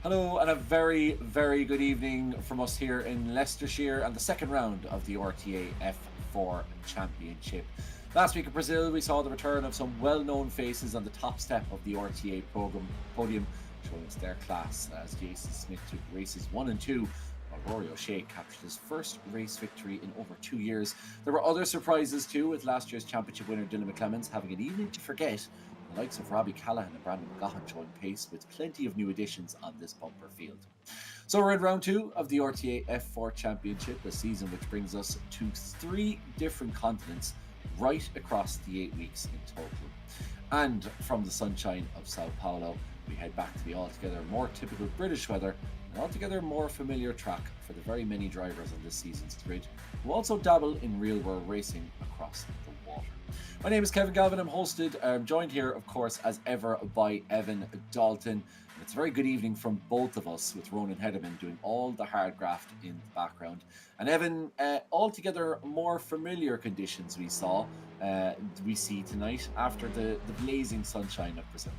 Hello, and a very, very good evening from us here in Leicestershire and the second round of the RTA F4 Championship. Last week in Brazil, we saw the return of some well-known faces on the top step of the RTA podium, showing us their class as Jason Smith took races 1 and 2, while Rory O'Shea captured his first race victory in over 2 years. There were other surprises too, with last year's championship winner Dylan McClemens having an evening to forget. The likes of Robbie Callahan and Brandon McGaughan showing pace with plenty of new additions on this bumper field. So we're in round 2 of the RTA F4 Championship, a season which brings us to 3 different continents right across the 8 weeks in total. And from the sunshine of Sao Paulo, we head back to the altogether more typical British weather, an altogether more familiar track for the very many drivers on this season's grid, who also dabble in real-world racing across the water. My name is Kevin Galvin. I'm joined here, of course, as ever, by Evan Dalton. And it's a very good evening from both of us, with Ronan Hederman doing all the hard graft in the background. And Evan, altogether more familiar conditions we see tonight after the blazing sunshine of Brazil.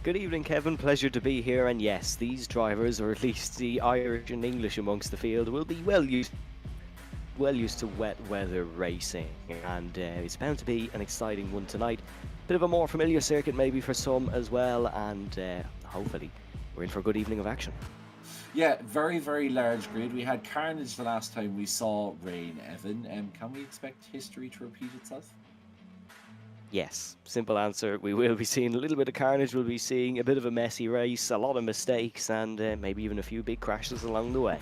Good evening, Kevin. Pleasure to be here. And yes, these drivers, or at least the Irish and English amongst the field, will be well used to wet weather racing, and it's bound to be an exciting one tonight. Bit of a more familiar circuit maybe for some as well, and hopefully we're in for a good evening of action. Yeah, very, very large grid. We had carnage the last time we saw rain, Evan. Can we expect history to repeat itself? Yes, simple answer. We will be seeing a little bit of carnage. We'll be seeing a bit of a messy race, a lot of mistakes, and maybe even a few big crashes along the way.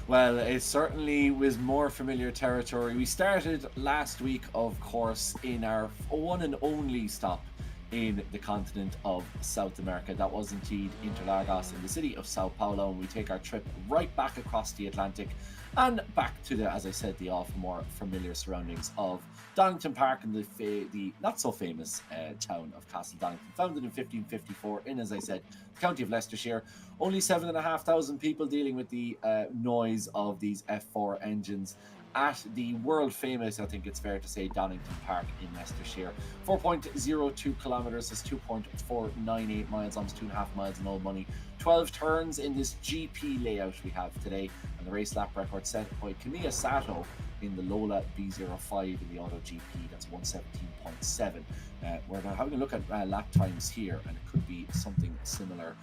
Well, it certainly was more familiar territory. We started last week, of course, in our one and only stop in the continent of South America. That was indeed Interlagos in the city of Sao Paulo, and we take our trip right back across the Atlantic and back to as I said, the more familiar surroundings of Donington Park and the not so famous town of Castle Donington, founded in 1554 in, as I said, the county of Leicestershire. Only 7,500 people dealing with the noise of these F4 engines at the world famous, I think it's fair to say, Donington Park in Leicestershire. 4.02 kilometres, that's 2.498 miles, almost 2.5 miles in old money. 12 turns in this GP layout we have today, and the race lap record set by Kamiya Sato in the Lola B05 in the Auto GP. That's 117.7. We're having a look at lap times here, and it could be something similar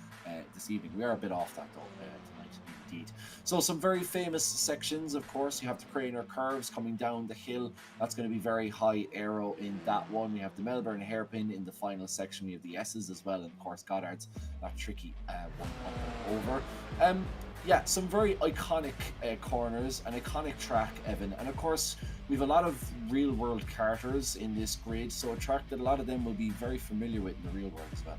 this evening. We are a bit off that though tonight, indeed. So some very famous sections, of course. You have the Craner curves coming down the hill. That's going to be very high aero in that one. We have the Melbourne hairpin in the final section. We have the S's as well, and of course Goddard's, that tricky one up and over. Yeah, some very iconic corners, an iconic track, Evan, and of course we've a lot of real world karters in this grid, so a track that a lot of them will be very familiar with in the real world as well.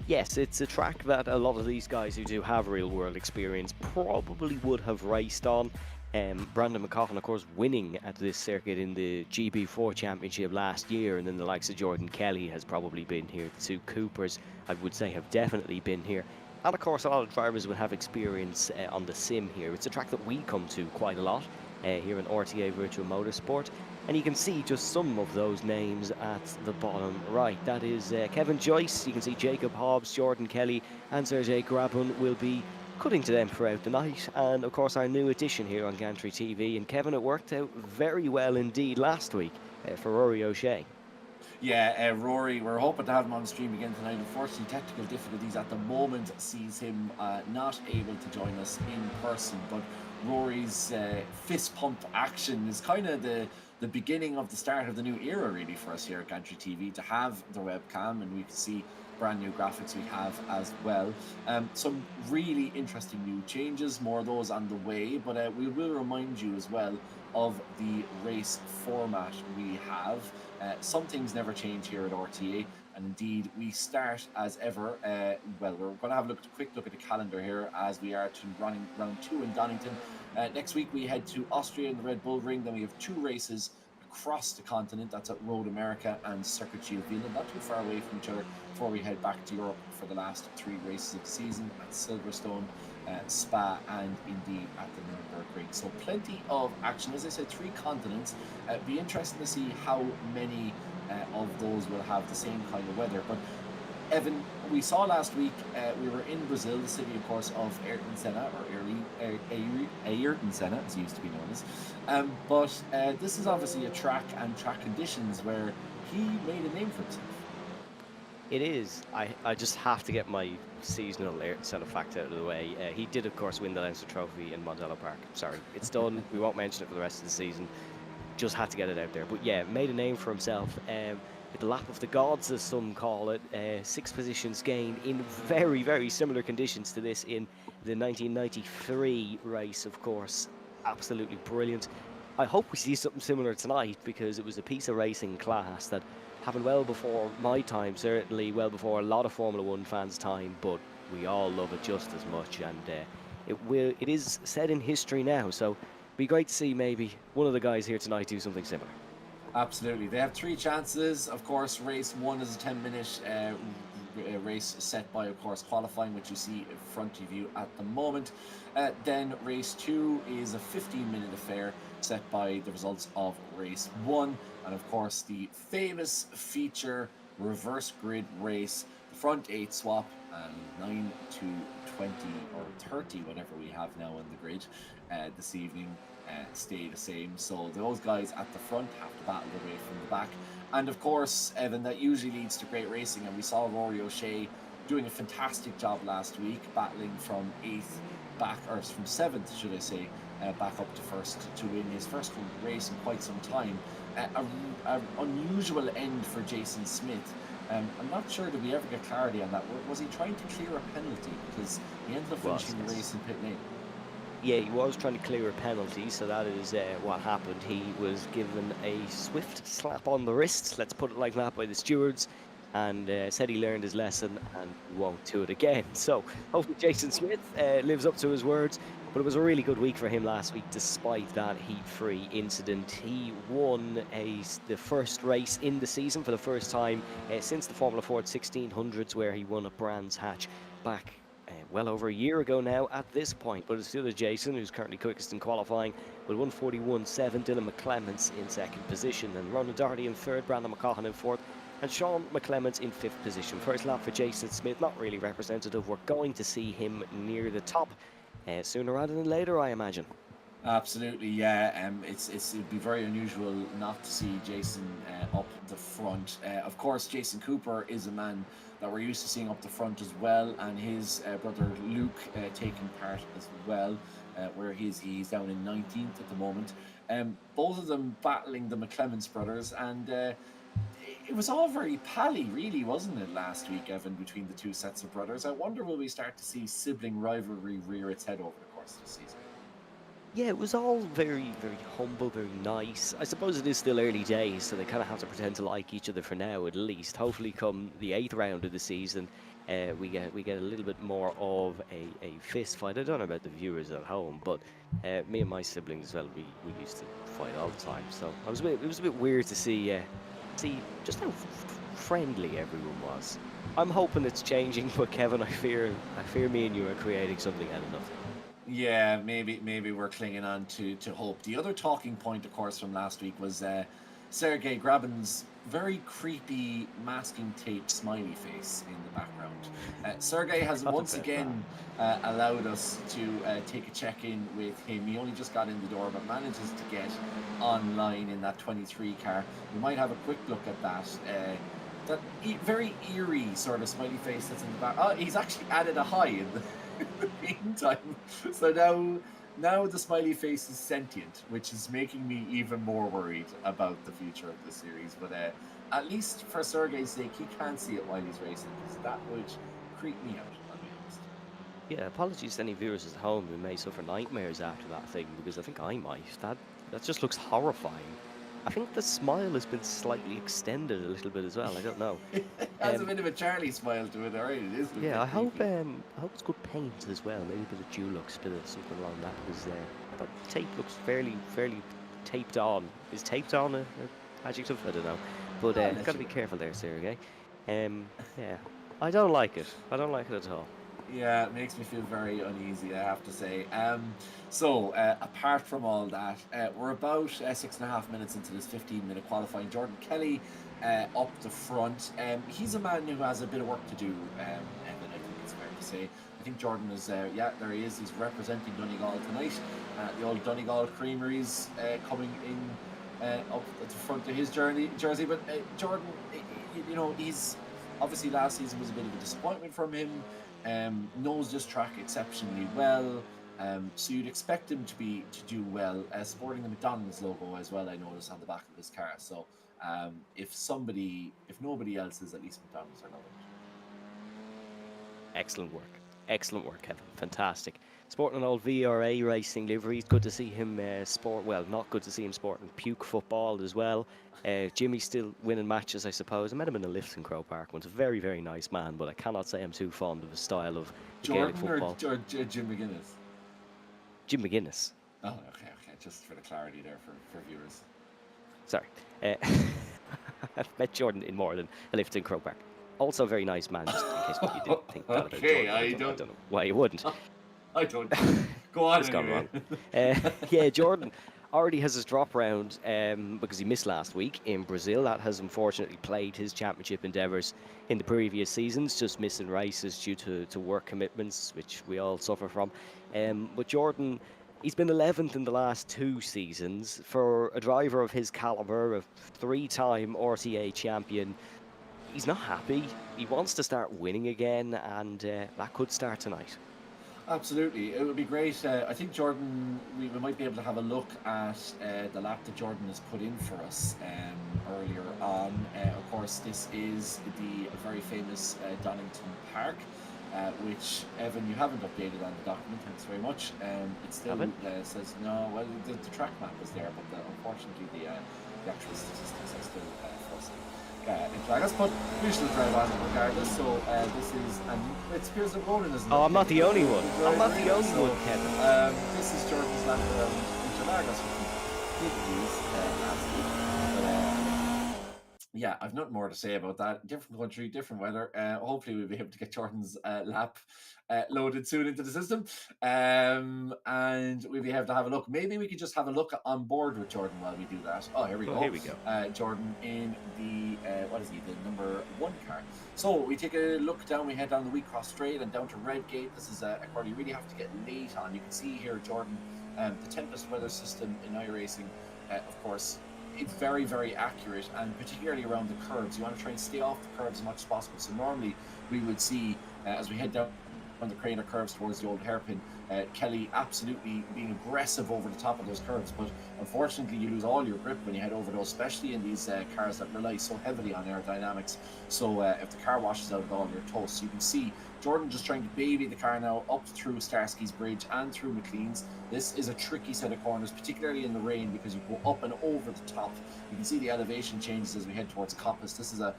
Yes, it's a track that a lot of these guys who do have real world experience probably would have raced on. Brandon McGaughan, of course, winning at this circuit in the GB4 Championship last year, and then the likes of Jordan Kelly has probably been here. The two Coopers, I would say, have definitely been here. And of course, a lot of drivers will have experience on the sim here. It's a track that we come to quite a lot here in RTA Virtual Motorsport. And you can see just some of those names at the bottom right. That is Kevin Joyce. You can see Jacob Hobbs, Jordan Kelly, and Sergei Grabun will be cutting to them throughout the night. And of course, our new addition here on Gantry TV. And Kevin, it worked out very well indeed last week for Rory O'Shea. Yeah, Rory, we're hoping to have him on stream again tonight. Unfortunately, technical difficulties at the moment sees him not able to join us in person. But Rory's fist pump action is kind of the beginning of the start of the new era, really, for us here at Gantry TV, to have the webcam, and we can see brand new graphics we have as well. Some really interesting new changes, more of those on the way, but we will remind you as well of the race format we have. Some things never change here at RTA, and indeed we start as ever. Well, we're going to have a quick look at the calendar here as we are to running round 2 in Donington. Next week we head to Austria in the Red Bull Ring. Then we have 2 races across the continent. That's at Road America and Circuit Giovinazzi, not too far away from each other, before we head back to Europe for the last 3 races of the season at Silverstone, Spa, and indeed at the Nürburgring. So plenty of action. As I said, 3 continents. Be interesting to see how many of those will have the same kind of weather. But Evan, we saw last week, we were in Brazil, the city, of course, of Ayrton Senna, or Ayrton Senna, as he used to be known as. But this is obviously a track and track conditions where he made a name for himself. It is. I just have to get my seasonal Ayrton Senna fact out of the way. He did, of course, win the Leinster Trophy in Mondello Park. Sorry, it's done. We won't mention it for the rest of the season. Just had to get it out there. But yeah, made a name for himself. With the lap of the gods, as some call it, 6 positions gained in very, very similar conditions to this in the 1993 race, of course. Absolutely brilliant. I hope we see something similar tonight, because it was a piece of racing class that happened well before my time, certainly well before a lot of Formula One fans' time, but we all love it just as much, and it is set in history now, so it'd be great to see maybe one of the guys here tonight do something similar. Absolutely. They have 3 chances. Of course, race 1 is a 10-minute race set by, of course, qualifying, which you see in front of you at the moment. Then race 2 is a 15-minute affair set by the results of race 1. And, of course, the famous feature reverse grid race, the front 8 swap, and 9 to 20 or 30, whatever we have now on the grid this evening, stay the same. So those guys at the front have to battle their way from the back. And of course, Evan, that usually leads to great racing. And we saw Rory O'Shea doing a fantastic job last week, battling from 8th back, or from 7th, should I say, back up to 1st to win his first race in quite some time. An unusual end for Jason Smith. I'm not sure, did we ever get clarity on that? Was he trying to clear a penalty? Because he ended up finishing the race in pit lane. Yeah, he was trying to clear a penalty, so that is what happened. He was given a swift slap on the wrist, let's put it like that, by the stewards, and said he learned his lesson and won't do it again. So hopefully Jason Smith lives up to his words. But it was a really good week for him last week, despite that heat-free incident. He won the first race in the season for the first time since the Formula Ford 1600s, where he won at Brands Hatch back well over a year ago now at this point. But it's still Jason, who's currently quickest in qualifying, with 1:41.7. Dylan McClements in 2nd position, and Ronan Doherty in 3rd, Brandon McCaughan in 4th, and Sean McClements in 5th position. First lap for Jason Smith, not really representative. We're going to see him near the top sooner rather than later, I imagine. Absolutely, yeah. It'd be very unusual not to see Jason up the front. Of course, Jason Cooper is a man that we're used to seeing up the front as well, and his brother Luke taking part as well, where he's down in 19th at the moment. Both of them battling the McClements brothers, and it was all very pally, really, wasn't it, last week, Evan, between the 2 sets of brothers? I wonder, will we start to see sibling rivalry rear its head over the course of the season? Yeah, it was all very, very humble, very nice. I suppose it is still early days, so they kind of have to pretend to like each other for now, at least. Hopefully, come the 8th round of the season, we get a little bit more of a fist fight. I don't know about the viewers at home, but me and my siblings as well, we used to fight all the time. So it was a bit weird to see just how friendly everyone was. I'm hoping it's changing, but Kevin, I fear me and you are creating something out of nothing. Yeah, maybe we're clinging on to hope. The other talking point, of course, from last week was Sergei Grabin's very creepy masking tape smiley face in the background. Sergei has once again allowed us to take a check-in with him. He only just got in the door, but manages to get online in that 23 car. We might have a quick look at that. That very eerie sort of smiley face that's in the back. Oh, he's actually added a hi in the meantime. So now the smiley face is sentient, which is making me even more worried about the future of the series. But at least for Sergei's sake, he can't see it while he's racing, because that would creep me out, I'll be honest. Yeah, apologies to any viewers at home who may suffer nightmares after that thing, because I think I might. That just looks horrifying. I think the smile has been slightly extended a little bit as well. I don't know. It has a bit of a Charlie smile to it, alright. It is. Yeah, I hope it's good paint as well. Maybe a bit of Dulux, bit of something along that. Because but tape looks fairly taped on. Is taped on a adjective? I don't know. But got to be careful there, Sergei. Yeah, I don't like it. I don't like it at all. Yeah, it makes me feel very uneasy, I have to say. So, apart from all that, we're about 6.5 minutes into this 15-minute qualifying. Jordan Kelly up the front. He's a man who has a bit of work to do, Evan, I think it's fair to say. I think Jordan is, yeah, there he is. He's representing Donegal tonight. The old Donegal Creameries coming in up at the front of his jersey. But Jordan, you know, he's obviously last season was a bit of a disappointment from him. Knows this track exceptionally well. So you'd expect him to do well. Sporting the McDonald's logo as well, I noticed on the back of his car. So if nobody else is, at least McDonald's are loving it. Excellent work, Kevin. Fantastic. Sporting an old VRA racing livery. Good to see him not good to see him sporting puke football as well. Jimmy's still winning matches, I suppose. I met him in a lift in Crow Park once. A very, very nice man, but I cannot say I'm too fond of his style of Gaelic football. Jordan or Jim McGuinness? Jim McGuinness. Oh, okay. Just for the clarity there for viewers. Sorry. I've met Jordan in more than a lift in Crow Park. Also a very nice man, just in case you didn't think that about Jordan. I don't know why you wouldn't. I don't. Go on. It's gone wrong. Yeah, Jordan already has his drop round because he missed last week in Brazil. That has unfortunately plagued his championship endeavours in the previous seasons, just missing races due to work commitments, which we all suffer from. But Jordan, he's been 11th in the last 2 seasons. For a driver of his calibre, a 3-time RTA champion, he's not happy. He wants to start winning again, and that could start tonight. Absolutely, it would be great. I think Jordan, we might be able to have a look at the lap that Jordan has put in for us earlier on. Of course, this is the very famous Donington Park, which, Evan, you haven't updated on the document. Thanks very much. It still says no. Well, the track map is there, but unfortunately, the actual statistics are still frozen. In Flaggers, but we shall drive on regardless. So this is, and it appears that Ronan isn't. Oh, I'm not the only one. I'm not the only one, Kevin. This is Jordan's lap around Interlagos, which we did use last week. Yeah, I've nothing more to say about that. Different country, different weather. Hopefully we'll be able to get Jordan's lap loaded soon into the system. And we'll be able to have a look. Maybe we could just have a look on board with Jordan while we do that. Oh, here we go. Here we go. Jordan in the, what is he, the number 1 car. So we take a look down, we head down the Wheatcross Straight and down to Redgate. This is a corner you really have to get late on. You can see here, Jordan, the Tempest weather system in iRacing, of course, it's very, very accurate, and particularly around the curves. You want to try and stay off the curves as much as possible. So normally we would see, as we head down on the Craner curves towards the old hairpin, Kelly absolutely being aggressive over the top of those curves, but unfortunately you lose all your grip when you head over those, especially in these cars that rely so heavily on aerodynamics. So if the car washes out at all, you're toast. So you can see Jordan just trying to baby the car now up through Starsky's Bridge and through McLean's. This is a tricky set of corners, particularly in the rain, because you go up and over the top. You can see the elevation changes as we head towards Coppice. This is a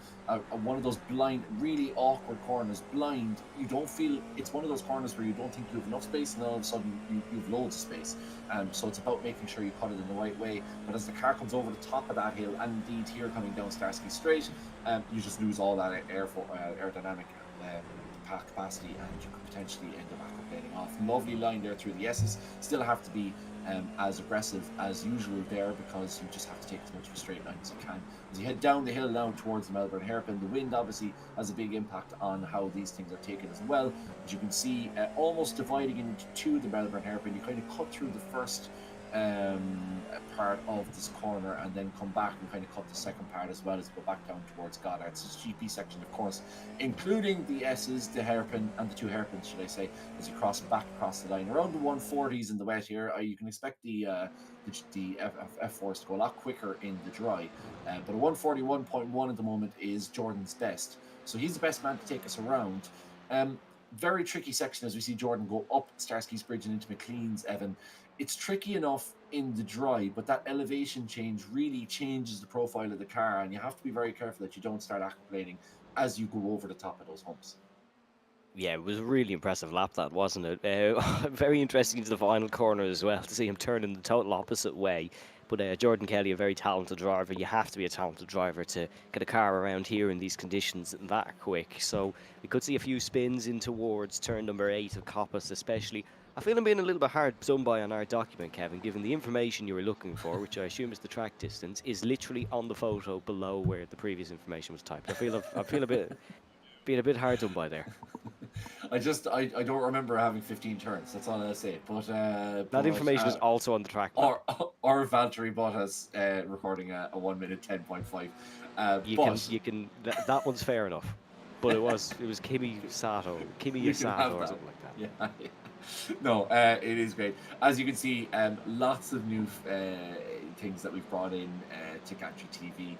one of those blind, really awkward corners. Blind, you don't feel, it's one of those corners where you don't think you have enough space, and all of a sudden you've loads of space. So it's about making sure you cut it in the right way. But as the car comes over the top of that hill, and indeed here coming down Starsky Straight, you just lose all that aerodynamic capacity, and you could potentially end up aquaplaning off. Lovely line there through the S's. Still have to be as aggressive as usual there, because you just have to take as much of a straight line as you can. As you head down the hill now towards the Melbourne hairpin, the wind obviously has a big impact on how these things are taken as well. As you can see, almost dividing into the Melbourne hairpin, you kind of cut through the first part of this corner and then come back and kind of cut the second part as well, as you go back down towards Goddard's. This GP section, of course, including the S's, the hairpin, and the 2 hairpins, should I say, as you cross back across the line. Around the 140s in the wet here, you can expect the F4s to go a lot quicker in the dry. But a 141.1 at the moment is Jordan's best. So he's the best man to take us around. Very tricky section as we see Jordan go up Starsky's Bridge and into McLean's, Evan. It's tricky enough in the dry, but that elevation change really changes the profile of the car, and you have to be very careful that you don't start aquaplaning as you go over the top of those humps. Yeah, it was a really impressive lap, that, wasn't it? Very interesting into the final corner as well, to see him turn in the total opposite way. But Jordan Kelly, a very talented driver. You have to be a talented driver to get a car around here in these conditions that quick. So we could see a few spins in towards turn number 8 of Coppice, especially. I feel I'm being a little bit hard done by on our document, Kevin, given the information you were looking for, which I assume is the track distance, is literally on the photo below where the previous information was typed. I feel a bit being a bit hard done by there. I don't remember having 15 turns. That's all I'll say. That information is also on the track map. Or Valtteri Bottas recording a 1 minute 10.5. You can that one's fair enough, but it was Kimi Sato or something like that. Yeah. No, it is great. As you can see, lots of new things that we've brought in to Gantry TV.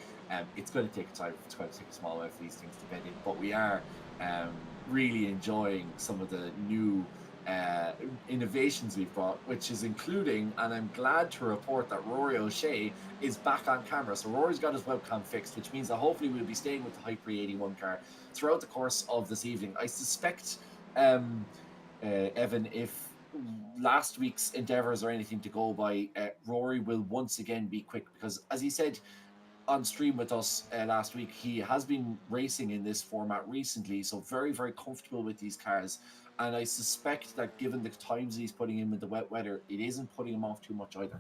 It's going to take time. It's going to take a small while for these things to bed in, but we are really enjoying some of the new innovations we've brought, which is including, and I'm glad to report that Rory O'Shea is back on camera. So Rory's got his webcam fixed, which means that hopefully we'll be staying with the Hyper 81 car throughout the course of this evening. I suspect, Evan, if last week's endeavours are anything to go by, Rory will once again be quick, because as he said on stream with us last week, he has been racing in this format recently, so very, very comfortable with these cars. And I suspect that given the times he's putting in with the wet weather, it isn't putting him off too much either.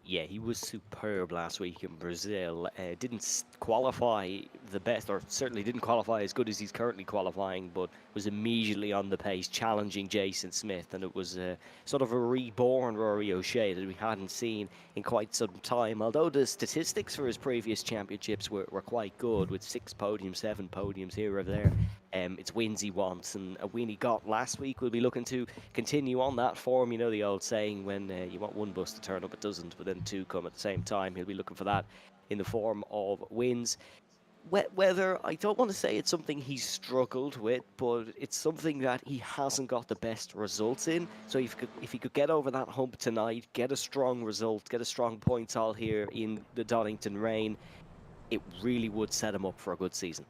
Yeah, he was superb last week in Brazil. Didn't qualify the best, or certainly didn't qualify as good as he's currently qualifying, but was immediately on the pace, challenging Jason Smith. And it was sort of a reborn Rory O'Shea that we hadn't seen in quite some time. Although the statistics for his previous championships were quite good, with 6 podiums, 7 podiums here or there. It's wins he wants, and a win he got last week. We'll be looking to continue on that form. You know the old saying, when you want one bus to turn up, it doesn't, but then 2 come at the same time. He'll be looking for that in the form of wins. Wet weather, I don't want to say it's something he's struggled with, but it's something that he hasn't got the best results in. So if he could get over that hump tonight, get a strong result, get a strong points all here in the Donington rain, it really would set him up for a good season.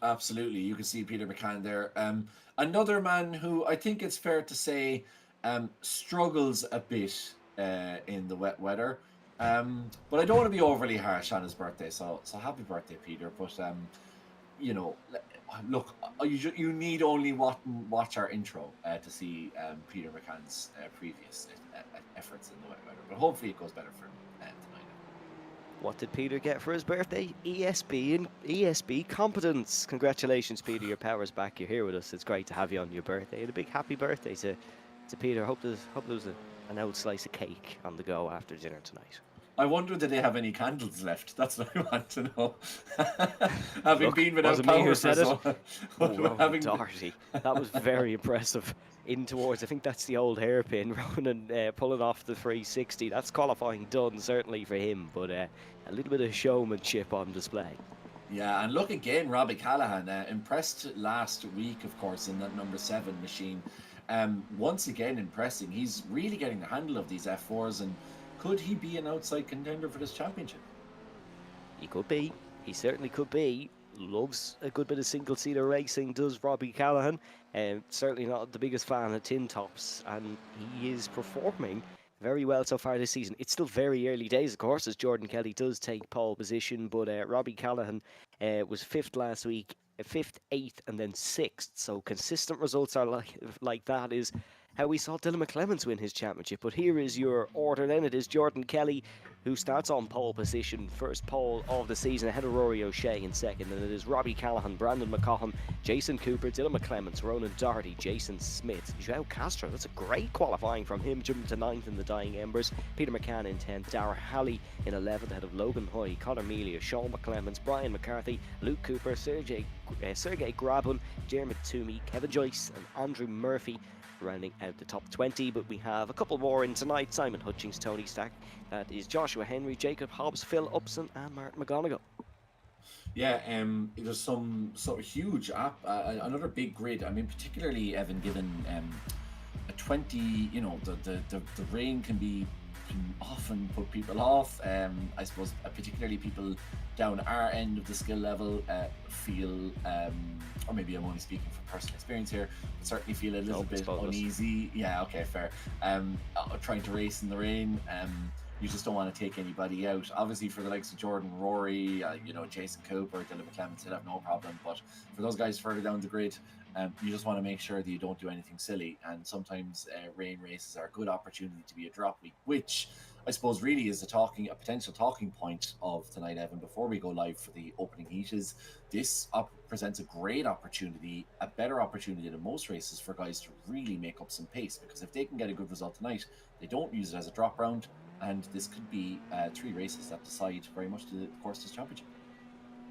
Absolutely. You can see Peter McCann there. Another man who I think it's fair to say struggles a bit in the wet weather. But I don't want to be overly harsh on his birthday, so happy birthday, Peter. But you know, look, you need only watch our intro to see Peter McCann's previous efforts in the wet weather. But hopefully it goes better for him tonight. What did Peter get for his birthday? ESB and ESB competence. Congratulations, Peter. Your power's back. You're here with us. It's great to have you on your birthday. And a big happy birthday to Peter. Hope there's an old slice of cake on the go after dinner tonight. I wonder, did they have any candles left? That's what I want to know. Having been without power for so long. Doherty. That was very impressive. In towards, I think that's the old hairpin. Ronan pulling off the 360. That's qualifying done, certainly for him, but a little bit of showmanship on display. Yeah, and look again, Robbie Callahan, impressed last week, of course, in that number 7 machine. Once again, impressing. He's really getting the handle of these F4s, and could he be an outside contender for this championship? He could be. He certainly could be. Loves a good bit of single-seater racing, does Robbie Callahan. Certainly not the biggest fan of tin tops, and he is performing very well so far this season. It's still very early days, of course, as Jordan Kelly does take pole position, but Robbie Callahan was 5th last week, 5th, 8th, and then 6th. So consistent results are like that is how we saw Dylan McClements win his championship. But here is your order then. It is Jordan Kelly who starts on pole position, first pole of the season, ahead of Rory O'Shea in 2nd. And it is Robbie Callahan, Brandon McCaugham, Jason Cooper, Dylan McClements, Ronan Doherty, Jason Smith, João Castro. That's a great qualifying from him, jumping to 9th in the Dying Embers. Peter McCann in 10th, Dara Halley in 11th, ahead of Logan Hoy, Conor Melia, Sean McClements, Brian McCarthy, Luke Cooper, Sergey Grabun, Jeremy Toomey, Kevin Joyce, and Andrew Murphy, rounding out the top 20. But we have a couple more in tonight. Simon Hutchings, Tony Stack, that is Joshua Henry, Jacob Hobbs, Phil Upson, and Martin McGonigal. Yeah, there's some sort of huge another big grid. I mean, particularly Evan, given a 20, you know, the rain can often put people off. I suppose particularly people down our end of the skill level feel, or maybe I'm only speaking from personal experience here, but certainly feel a little bit uneasy. Yeah, okay, fair. Trying to race in the rain. you just don't want to take anybody out. Obviously, for the likes of Jordan, Rory, Jason Cooper, Dylan McClemens, they'll have no problem. But for those guys further down the grid, you just want to make sure that you don't do anything silly. And sometimes rain races are a good opportunity to be a drop week, which I suppose really is a potential talking point of tonight, Evan. Before we go live for the opening heat, is this presents a great opportunity, a better opportunity than most races for guys to really make up some pace. Because if they can get a good result tonight, they don't use it as a drop round. And this could be 3 races that decide very much the course of this championship.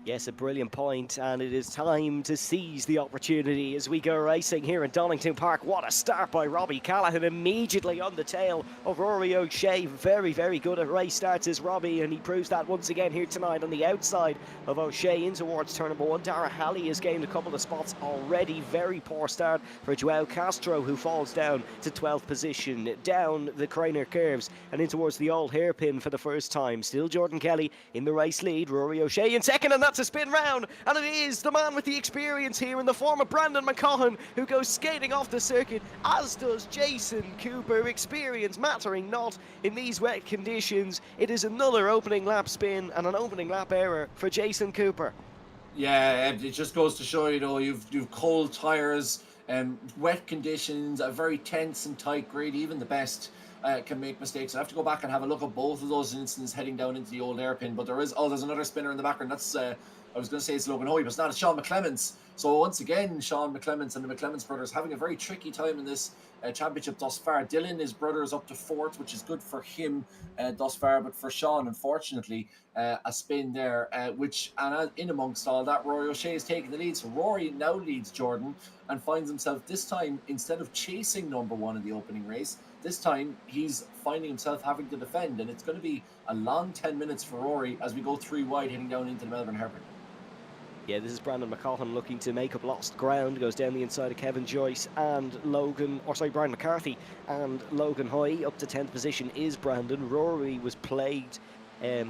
Yes, a brilliant point, and it is time to seize the opportunity as we go racing here in Donington Park. What a start by Robbie Callaghan, immediately on the tail of Rory O'Shea. Very, very good at race starts is Robbie, and he proves that once again here tonight on the outside of O'Shea in towards turn number 1. Dara Halley has gained a couple of spots already. Very poor start for Joao Castro, who falls down to 12th position, down the Craner curves and in towards the old hairpin for the first time. Still Jordan Kelly in the race lead, Rory O'Shea in second, and that's a spin round, and it is the man with the experience here in the form of Brandon McCaughan who goes skating off the circuit, as does Jason Cooper. Experience mattering not in these wet conditions. It is another opening lap spin and an opening lap error for Jason Cooper. Yeah, it just goes to show, you've cold tyres, wet conditions, a very tense and tight grid. Even the best can make mistakes. I have to go back and have a look at both of those incidents heading down into the old hairpin. But there's another spinner in the background. That's I was going to say it's Logan Hoy, but it's not. It's Sean McClemens. So once again, Sean McClemens and the McClemens brothers having a very tricky time in this championship thus far. Dylan, his brother, is up to 4th, which is good for him thus far. But for Sean, unfortunately, a spin there, and in amongst all that, Rory O'Shea is taking the lead. So Rory now leads Jordan and finds himself this time, instead of chasing number 1 in the opening race, this time he's finding himself having to defend. And it's going to be a long 10 minutes for Rory as we go 3 wide heading down into the Melbourne hairpin. Yeah, this is Brandon McCaughan looking to make up lost ground. Goes down the inside of Kevin Joyce and Brian McCarthy and Logan Hoy. Up to 10th position is Brandon. Rory was plagued, could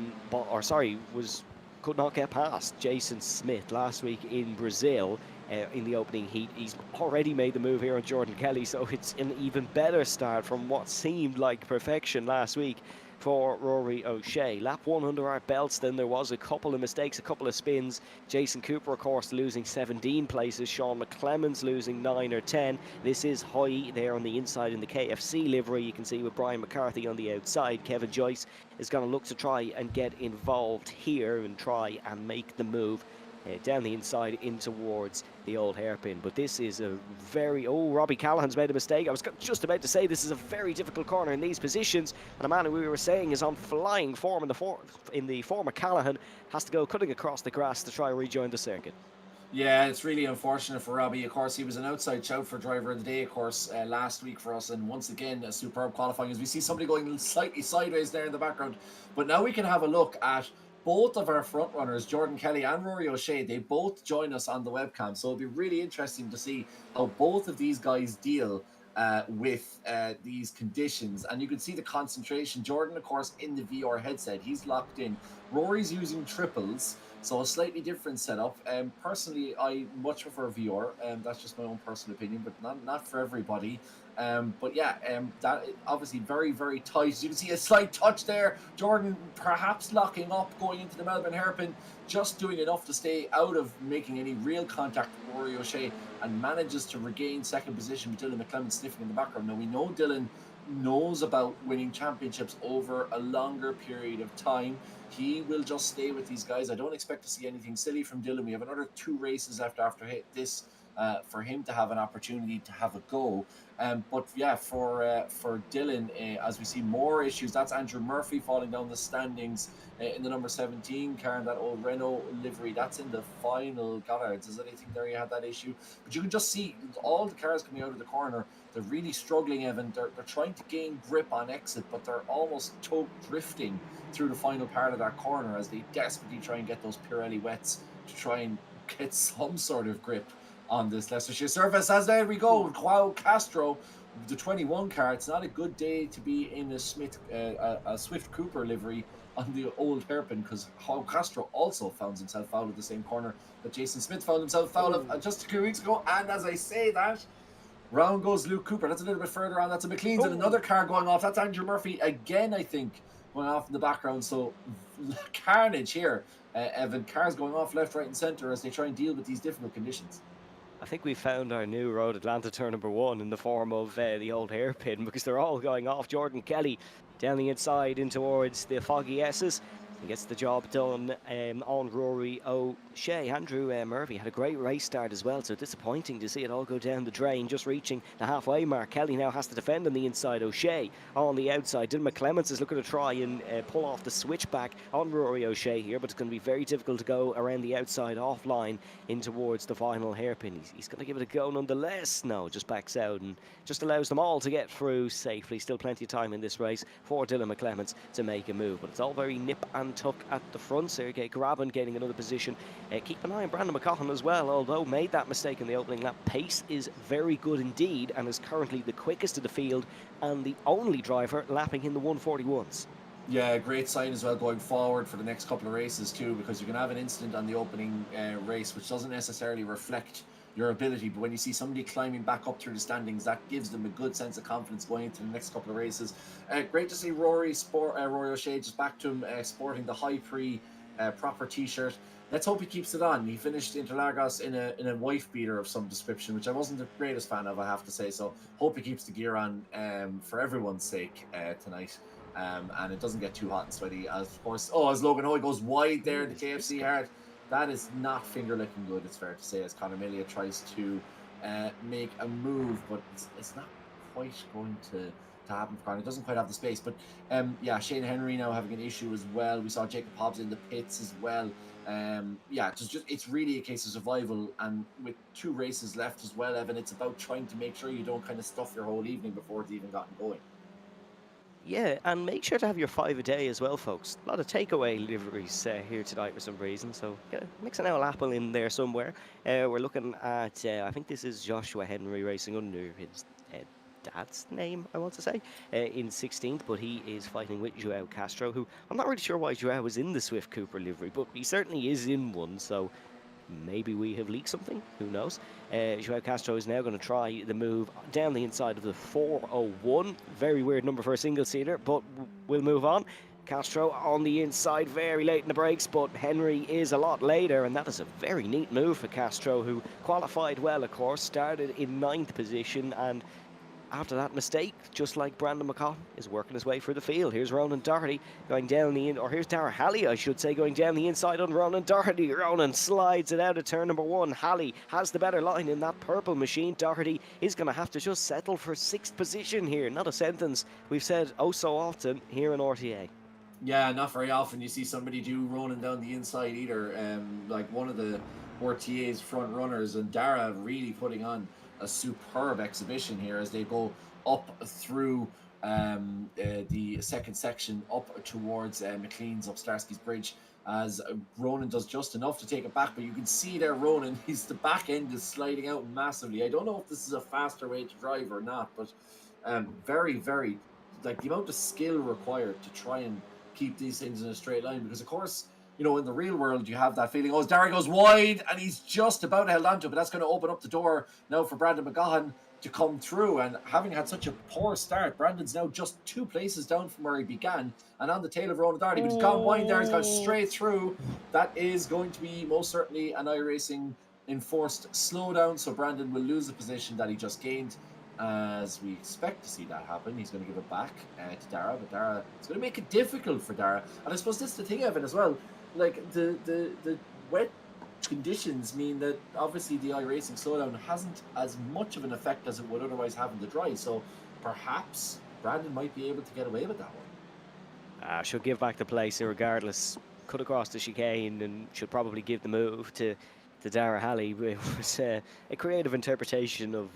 not get past Jason Smith last week in Brazil in the opening heat. He's already made the move here on Jordan Kelly, so it's an even better start from what seemed like perfection last week for Rory O'Shea. Lap 1 under our belts, then there was a couple of mistakes, a couple of spins. Jason Cooper, of course, losing 17 places. Sean McClemens losing 9 or 10. This is Hoy there on the inside in the KFC livery. You can see with Brian McCarthy on the outside. Kevin Joyce is going to look to try and get involved here and try and make the move down the inside in towards the old hairpin. But this is a Robbie Callaghan's made a mistake. I was just about to say this is a very difficult corner in these positions, and a man who we were saying is on flying form in the form of Callaghan has to go cutting across the grass to try and rejoin the circuit. Yeah, it's really unfortunate for Robbie. Of course, he was an outside shout for driver of the day, of course, last week for us. And once again, a superb qualifying as we see somebody going slightly sideways there in the background. But now we can have a look at both of our front runners, Jordan Kelly and Rory O'Shea. They both join us on the webcam. So it'll be really interesting to see how both of these guys deal with these conditions. And you can see the concentration. Jordan, of course, in the VR headset. He's locked in. Rory's using triples. So a slightly different setup. Personally, I much prefer VR. That's just my own personal opinion, but not for everybody. But yeah, that obviously very, very tight. As you can see a slight touch there. Jordan perhaps locking up going into the Melbourne hairpin, just doing enough to stay out of making any real contact with Rory O'Shea, and manages to regain second position with Dylan McClemens sniffing in the background. Now we know Dylan knows about winning championships over a longer period of time. He will just stay with these guys. I don't expect to see anything silly from Dylan. We have another 2 races left after this for him to have an opportunity to have a go. But yeah, for Dylan, as we see more issues, that's Andrew Murphy falling down the standings in the number 17 car in that old Renault livery. That's in the final Gallards. Is anything there? You had that issue, but you can just see all the cars coming out of the corner. They're really struggling, Evan. They're trying to gain grip on exit, but they're almost drifting through the final part of that corner as they desperately try and get those Pirelli wets to try and get some sort of grip on this Leicestershire surface. As there we go, Joao Castro, the 21 car. It's not a good day to be in a Swift Cooper livery on the old hairpin, because Joao Castro also found himself foul at the same corner that Jason Smith found himself foul of just a few weeks ago. And as I say that, round goes Luke Cooper. That's a little bit further on. That's a McLean's and another car going off. That's Andrew Murphy again, I think, going off in the background. So carnage here. Evan, cars going off left, right, and centre as they try and deal with these difficult conditions. I think we found our new Road Atlanta turn number one in the form of the old hairpin, because they're all going off. Jordan Kelly down the inside in towards the Foggy S's. He gets the job done on Rory O'Shea. Andrew Murphy had a great race start as well, so disappointing to see it all go down the drain, just reaching the halfway mark. Kelly now has to defend on the inside. O'Shea on the outside. Dylan McClements is looking to try and pull off the switchback on Rory O'Shea here, but it's going to be very difficult to go around the outside offline in towards the final hairpin. He's going to give it a go nonetheless. No, just backs out and just allows them all to get through safely. Still plenty of time in this race for Dylan McClements to make a move, but it's all very nip and tuck at the front. Sergei Grabin gaining another position. Keep an eye on Brandon McCaughan as well, although made that mistake in the opening lap. Pace is very good indeed and is currently the quickest of the field and the only driver lapping in the 141s. Yeah, great sign as well going forward for the next couple of races too, because you can have an incident on the opening race which doesn't necessarily reflect your ability, but when you see somebody climbing back up through the standings, that gives them a good sense of confidence going into the next couple of races. Great to see Rory O'Shea just back to him, sporting the High Prix proper t-shirt. Let's hope he keeps it on. He finished Interlagos in a wife beater of some description, which I wasn't the greatest fan of, I have to say, so hope he keeps the gear on for everyone's sake tonight. And it doesn't get too hot and sweaty, as of course. Oh, as Logan Hoy goes wide there, the KFC hard. That is not finger licking good, it's fair to say, as Conor Melia tries to make a move, but it's not quite going to happen for Conor. It doesn't quite have the space. But yeah, Shane Henry now having an issue as well. We saw Jacob Hobbs in the pits as well. Yeah, it's really a case of survival, and with 2 races left as well, Evan, it's about trying to make sure you don't kind of stuff your whole evening before it's even gotten going. Yeah, and make sure to have your 5 a day as well, folks. A lot of takeaway liveries here tonight for some reason, so mix an old apple in there somewhere. We're looking at, I think this is Joshua Henry racing under his dad's name, I want to say, in 16th, but he is fighting with Joao Castro, who I'm not really sure why Joao was in the Swift Cooper livery, but he certainly is in one, so maybe we have leaked something, who knows. Joao Castro is now going to try the move down the inside of the 401. Very weird number for a single-seater, but we'll move on. Castro on the inside very late in the brakes, but Henry is a lot later, and that is a very neat move for Castro, who qualified well, of course, started in 9th position, and after that mistake, just like Brandon McCaughan, is working his way through the field. Here's Ronan Doherty going down here's Dara Halley, I should say, going down the inside on Ronan Doherty. Ronan slides it out of turn number 1. Halley has the better line in that purple machine. Doherty is going to have to just settle for 6th position here. Not a sentence we've said oh so often here in RTA. Yeah, not very often you see somebody do Ronan down the inside either. Like one of the RTA's front runners, and Dara really putting on a superb exhibition here as they go up through the second section up towards McLean's up Starsky's Bridge, as Ronan does just enough to take it back, but you can see there Ronan, the back end is sliding out massively. I don't know if this is a faster way to drive or not, but very, very, like the amount of skill required to try and keep these things in a straight line, because of course, you know, in the real world, you have that feeling, oh, Dara goes wide, and he's just about held onto it, but that's going to open up the door now for Brandon McCaughan to come through. And having had such a poor start, Brandon's now just 2 places down from where he began and on the tail of Ronan Doherty, but he's gone wide there, he's gone straight through. That is going to be most certainly an iRacing enforced slowdown, so Brandon will lose the position that he just gained. As we expect to see that happen, he's going to give it back to Dara, but Dara, it's going to make it difficult for Dara. And I suppose this is the thing, Evan, as well. Like the wet conditions mean that obviously the iRacing slowdown hasn't as much of an effect as it would otherwise have in the dry. So perhaps Brandon might be able to get away with that one. She'll give back the place regardless. Cut across the chicane and should probably give the move to Dara Halley. It was a creative interpretation of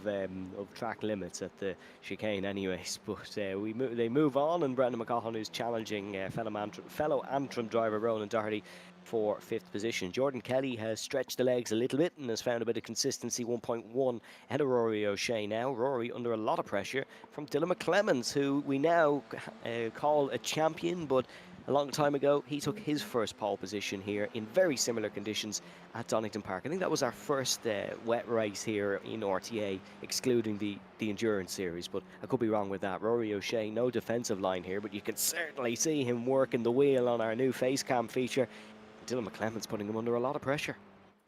track limits at the chicane anyways, but they move on, and Brandon McCaughan is challenging fellow Antrim driver Ronan Doherty for 5th position. Jordan Kelly has stretched the legs a little bit and has found a bit of consistency, 1.1 ahead of Rory O'Shea now. Rory under a lot of pressure from Dylan McClements, who we now call a champion, but A long time ago, he took his first pole position here in very similar conditions at Donington Park. I think that was our first wet race here in RTA, excluding the endurance series, but I could be wrong with that. Rory O'Shea, no defensive line here, but you can certainly see him working the wheel on our new face cam feature. Dylan McClement's putting him under a lot of pressure.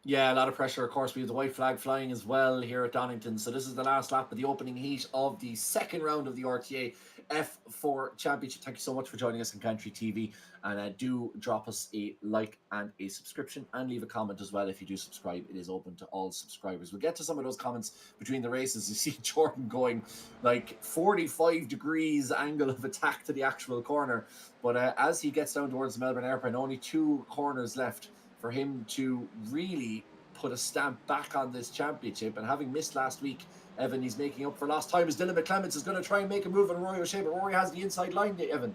Yeah, a lot of pressure. Of course, we have the white flag flying as well here at Donington. So this is the last lap of the opening heat of the second round of the RTA F4 Championship. Thank you so much for joining us on Country TV, and do drop us a like and a subscription, and leave a comment as well if you do subscribe. It is open to all subscribers. We'll get to some of those comments between the races. You see Jordan going like 45 degrees angle of attack to the actual corner, but as he gets down towards the Melbourne Airport, only 2 corners left for him to really put a stamp back on this championship. And having missed last week, Evan, he's making up for lost time as Dylan McClements is going to try and make a move on Rory O'Shea, but Rory has the inside line, Evan.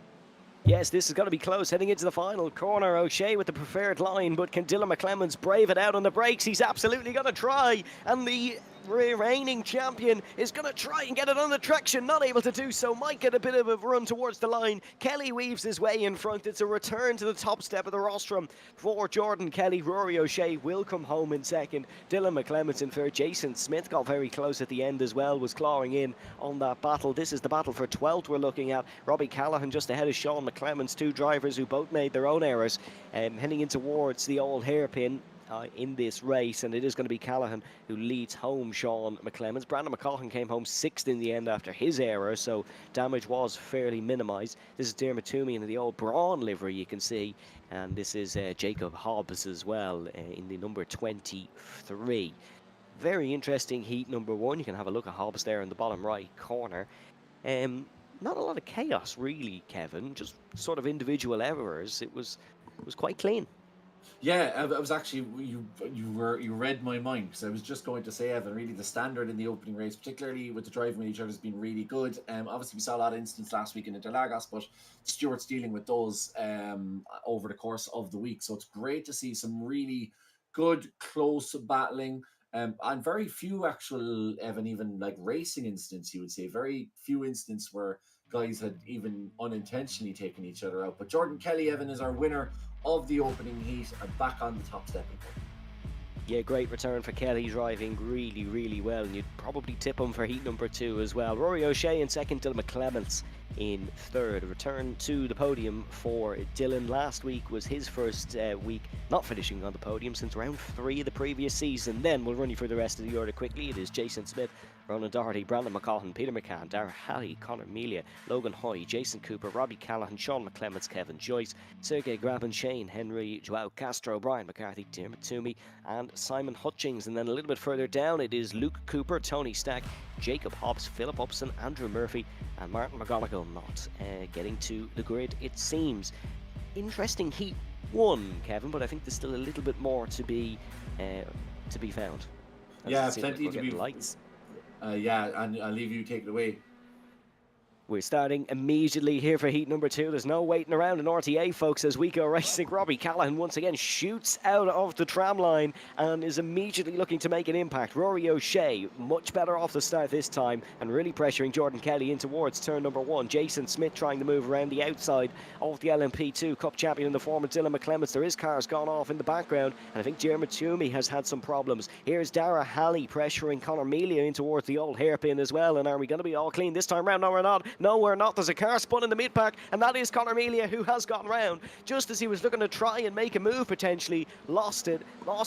Yes, this is going to be close heading into the final corner. O'Shea with the preferred line, but can Dylan McClements brave it out on the brakes? He's absolutely going to try, and the reigning champion is going to try and get it under traction, not able to do so, might get a bit of a run towards the line. Kelly weaves his way in front. It's a return to the top step of the rostrum for Jordan Kelly. Rory O'Shea will come home in second. Dylan McClements in third. Jason Smith got very close at the end as well, was clawing in on that battle. This is the battle for 12th we're looking at. Robbie Callaghan just ahead of Sean McClements, 2 drivers who both made their own errors, heading in towards the old hairpin in this race, and it is going to be Callaghan who leads home Sean McClements. Brandon McCaughan came home 6th in the end after his error, so damage was fairly minimised. This is Dermot Toomey in the old Braun livery, you can see, and this is Jacob Hobbs as well in the number 23. Very interesting heat number 1. You can have a look at Hobbs there in the bottom right corner. Not a lot of chaos really, Kevin, just sort of individual errors. It was quite clean. Yeah, I was actually you read my mind, because I was just going to say, Evan, really the standard in the opening race, particularly with the driving with each other, has been really good. Obviously we saw a lot of incidents last week in Interlagos, but Stewart's dealing with those over the course of the week. So it's great to see some really good close battling. And very few actual, Evan, even like racing incidents, you would say. Very few incidents where guys had even unintentionally taken each other out. But Jordan Kelly, Evan, is our winner of the opening heat and back on the top stepping point. Yeah, great return for Kelly, driving really, really well, and you'd probably tip him for heat number 2 as well. Rory O'Shea in second, Dylan McClements in third. A return to the podium for Dylan. Last week was his first week not finishing on the podium since round 3 of the previous season. Then we'll run you through the rest of the order quickly. It is Jason Smith, Ronan Doherty, Brandon McCaughan, Peter McCann, Darragh Halley, Conor Melia, Logan Hoy, Jason Cooper, Robbie Callaghan, Sean McClements, Kevin Joyce, Sergey Grabin, Shane Henry, Joao Castro, Brian McCarthy, Dermot Toomey, and Simon Hutchings. And then a little bit further down, it is Luke Cooper, Tony Stack, Jacob Hobbs, Philip Upson, Andrew Murphy, and Martin McGonigal not getting to the grid, it seems. Interesting heat 1, Kevin, but I think there's still a little bit more to be found. Yeah, plenty to be. Lights. Yeah, and I'll leave you take it away. We're starting immediately here for heat number 2. There's no waiting around in RTA, folks, as we go racing. Robbie Callaghan once again shoots out of the tram line and is immediately looking to make an impact. Rory O'Shea, much better off the start this time and really pressuring Jordan Kelly in towards turn number 1. Jason Smith trying to move around the outside of the LMP2 Cup champion in the form of Dylan McClements. There is cars gone off in the background, and I think Dermot Toomey has had some problems. Here's Darragh Halley pressuring Conor Melia in towards the old hairpin as well. And are we going to be all clean this time round? No, we're not. No, we're not. There's a car spun in the mid-pack, and that is Conor Melia, who has gone round. Just as he was looking to try and make a move, potentially, lost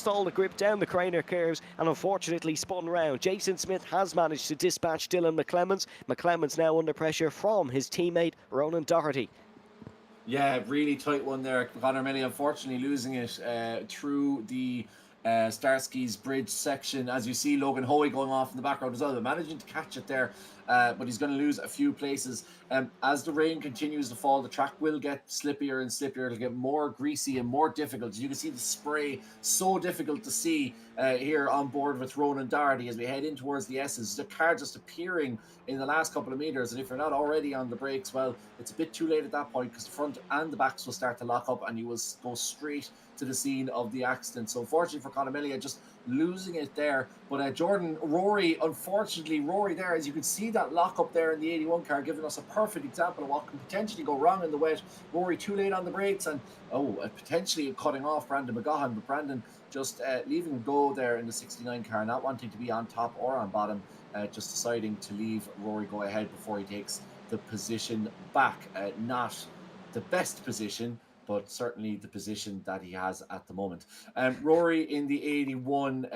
all the grip down the Craner curves, and unfortunately spun round. Jason Smith has managed to dispatch Dylan McClements. McClements now under pressure from his teammate, Ronan Doherty. Yeah, really tight one there. Conor Melia unfortunately losing it through the Starskis Bridge section. As you see, Logan Hoey going off in the background as well, but managing to catch it there. But he's going to lose a few places. As the rain continues to fall, the track will get slippier and slippier. It'll get more greasy and more difficult. You can see the spray, so difficult to see here on board with Ronan Doherty as we head in towards the S's. The car just appearing in the last couple of meters, and if you're not already on the brakes, well, it's a bit too late at that point, because the front and the backs will start to lock up and you will go straight to the scene of the accident. So unfortunately for Conor Melia, just losing it there. But Rory there, as you can see that that lock up there in the 81 car, giving us a perfect example of what can potentially go wrong in the wet. Rory too late on the brakes and potentially cutting off Brandon McGahan, but Brandon just leaving him go there in the 69 car, not wanting to be on top or on bottom, just deciding to leave Rory go ahead before he takes the position back. Not the best position, but certainly the position that he has at the moment. Rory in the 81,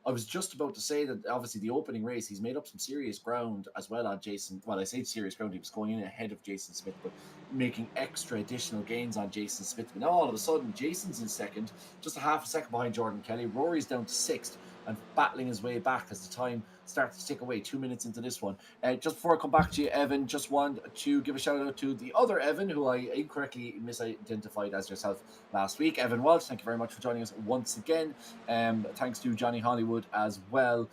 I was just about to say that obviously the opening race, he's made up some serious ground as well on Jason. Well, I say serious ground, he was going in ahead of Jason Smith, but making extra additional gains on Jason Smith. But now all of a sudden, Jason's in second, just a half a second behind Jordan Kelly. Rory's down to sixth and battling his way back as the time starts to tick away. 2 minutes into this one. Just before I come back to you, Evan, just want to give a shout out to the other Evan, who I incorrectly misidentified as yourself last week. Evan Walsh, thank you very much for joining us once again. Thanks to Johnny Hollywood as well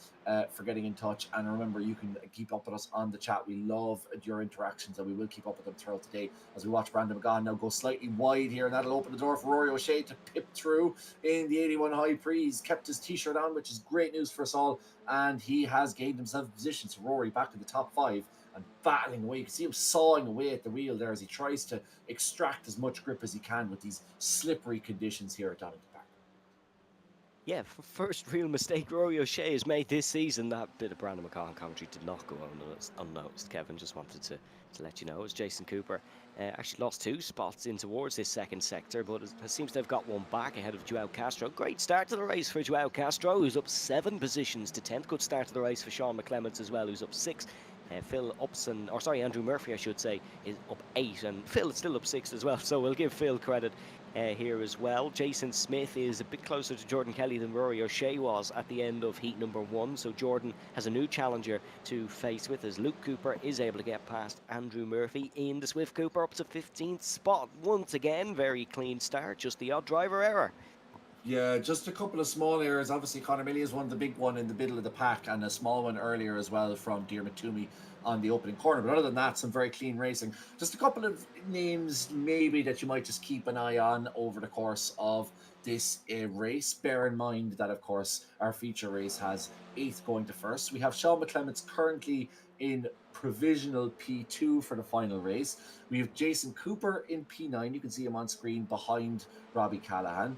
for getting in touch. And remember, you can keep up with us on the chat. We love your interactions and we will keep up with them throughout the day as we watch Brandon McGahan now go slightly wide here, and that'll open the door for Rory O'Shea to pip through in the 81 High Prix. He's kept his t-shirt on, which is great news for us all, and he has gained himself a position. So Rory back in the top 5 and battling away. You can see him sawing away at the wheel there as he tries to extract as much grip as he can with these slippery conditions here at Donington. Yeah, first real mistake Rory O'Shea has made this season. That bit of Brandon McCall commentary did not go unnoticed. Kevin, just wanted to let you know. It was Jason Cooper. Actually lost 2 spots in towards this second sector, but it seems to have got one back ahead of Joao Castro. Great start to the race for Joao Castro, who's up 7 positions to 10th. Good start to the race for Sean McClements as well, who's up 6. Andrew Murphy, I should say, is up 8, and Phil is still up 6 as well, so we'll give Phil credit here as well. Jason Smith is a bit closer to Jordan Kelly than Rory O'Shea was at the end of heat number 1, so Jordan has a new challenger to face with as Luke Cooper is able to get past Andrew Murphy in the Swift Cooper up to 15th spot. Once again, very clean start, just the odd driver error. Yeah, just a couple of small errors. Obviously, Conor Millie is one, the big one in the middle of the pack, and a small one earlier as well from Diarmuid Toomey on the opening corner. But other than that, some very clean racing. Just a couple of names maybe that you might just keep an eye on over the course of this race. Bear in mind that, of course, our feature race has 8th going to 1st. We have Sean McClements currently in provisional P2 for the final race. We have Jason Cooper in P9. You can see him on screen behind Robbie Callahan.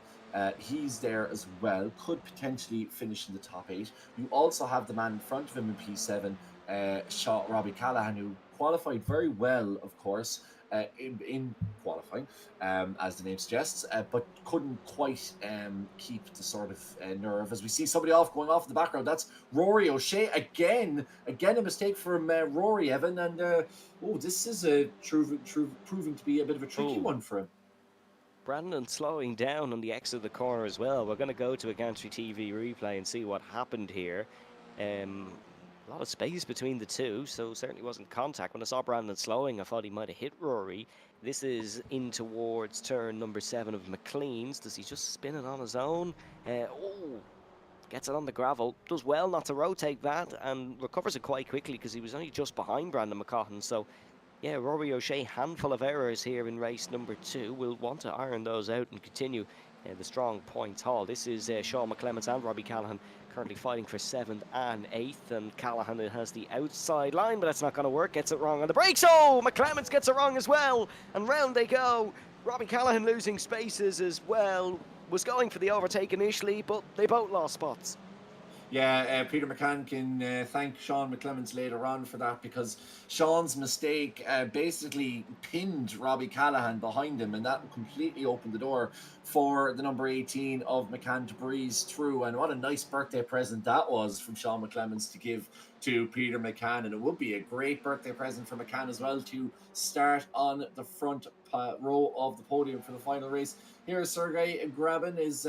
He's there as well, could potentially finish in the top 8. You also have the man in front of him in P7, Robbie Callahan, who qualified very well, of course, in qualifying, as the name suggests, but couldn't quite keep the sort of nerve. As we see somebody going off in the background, that's Rory O'Shea again a mistake from Rory, Evan, and this is proving to be a bit of a tricky one for him. Brandon slowing down on the exit of the corner as well. We're going to go to a Gantry TV replay and see what happened here. A lot of space between the two, so certainly wasn't contact. When I saw Brandon slowing, I thought he might have hit Rory. This is in towards turn number 7 of McLean's. Does he just spin it on his own? Gets it on the gravel. Does well not to rotate that and recovers it quite quickly because he was only just behind Brandon McCaughan. So yeah, Rory O'Shea, handful of errors here in race number 2. We'll want to iron those out and continue the strong points haul. This is Sean McClements and Robbie Callahan currently fighting for 7th and 8th, and Callahan has the outside line, but that's not going to work. Gets it wrong on the brakes. McClements gets it wrong as well, and round they go. Robbie Callahan losing spaces as well. Was going for the overtake initially, but they both lost spots. Yeah, Peter McCann can thank Sean McClements later on for that, because Sean's mistake basically pinned Robbie Callahan behind him, and that completely opened the door for the number 18 of McCann to breeze through. And what a nice birthday present that was from Sean McClements to give to Peter McCann, and it would be a great birthday present for McCann as well to start on the front row of the podium for the final race. Here, Sergei Grabin is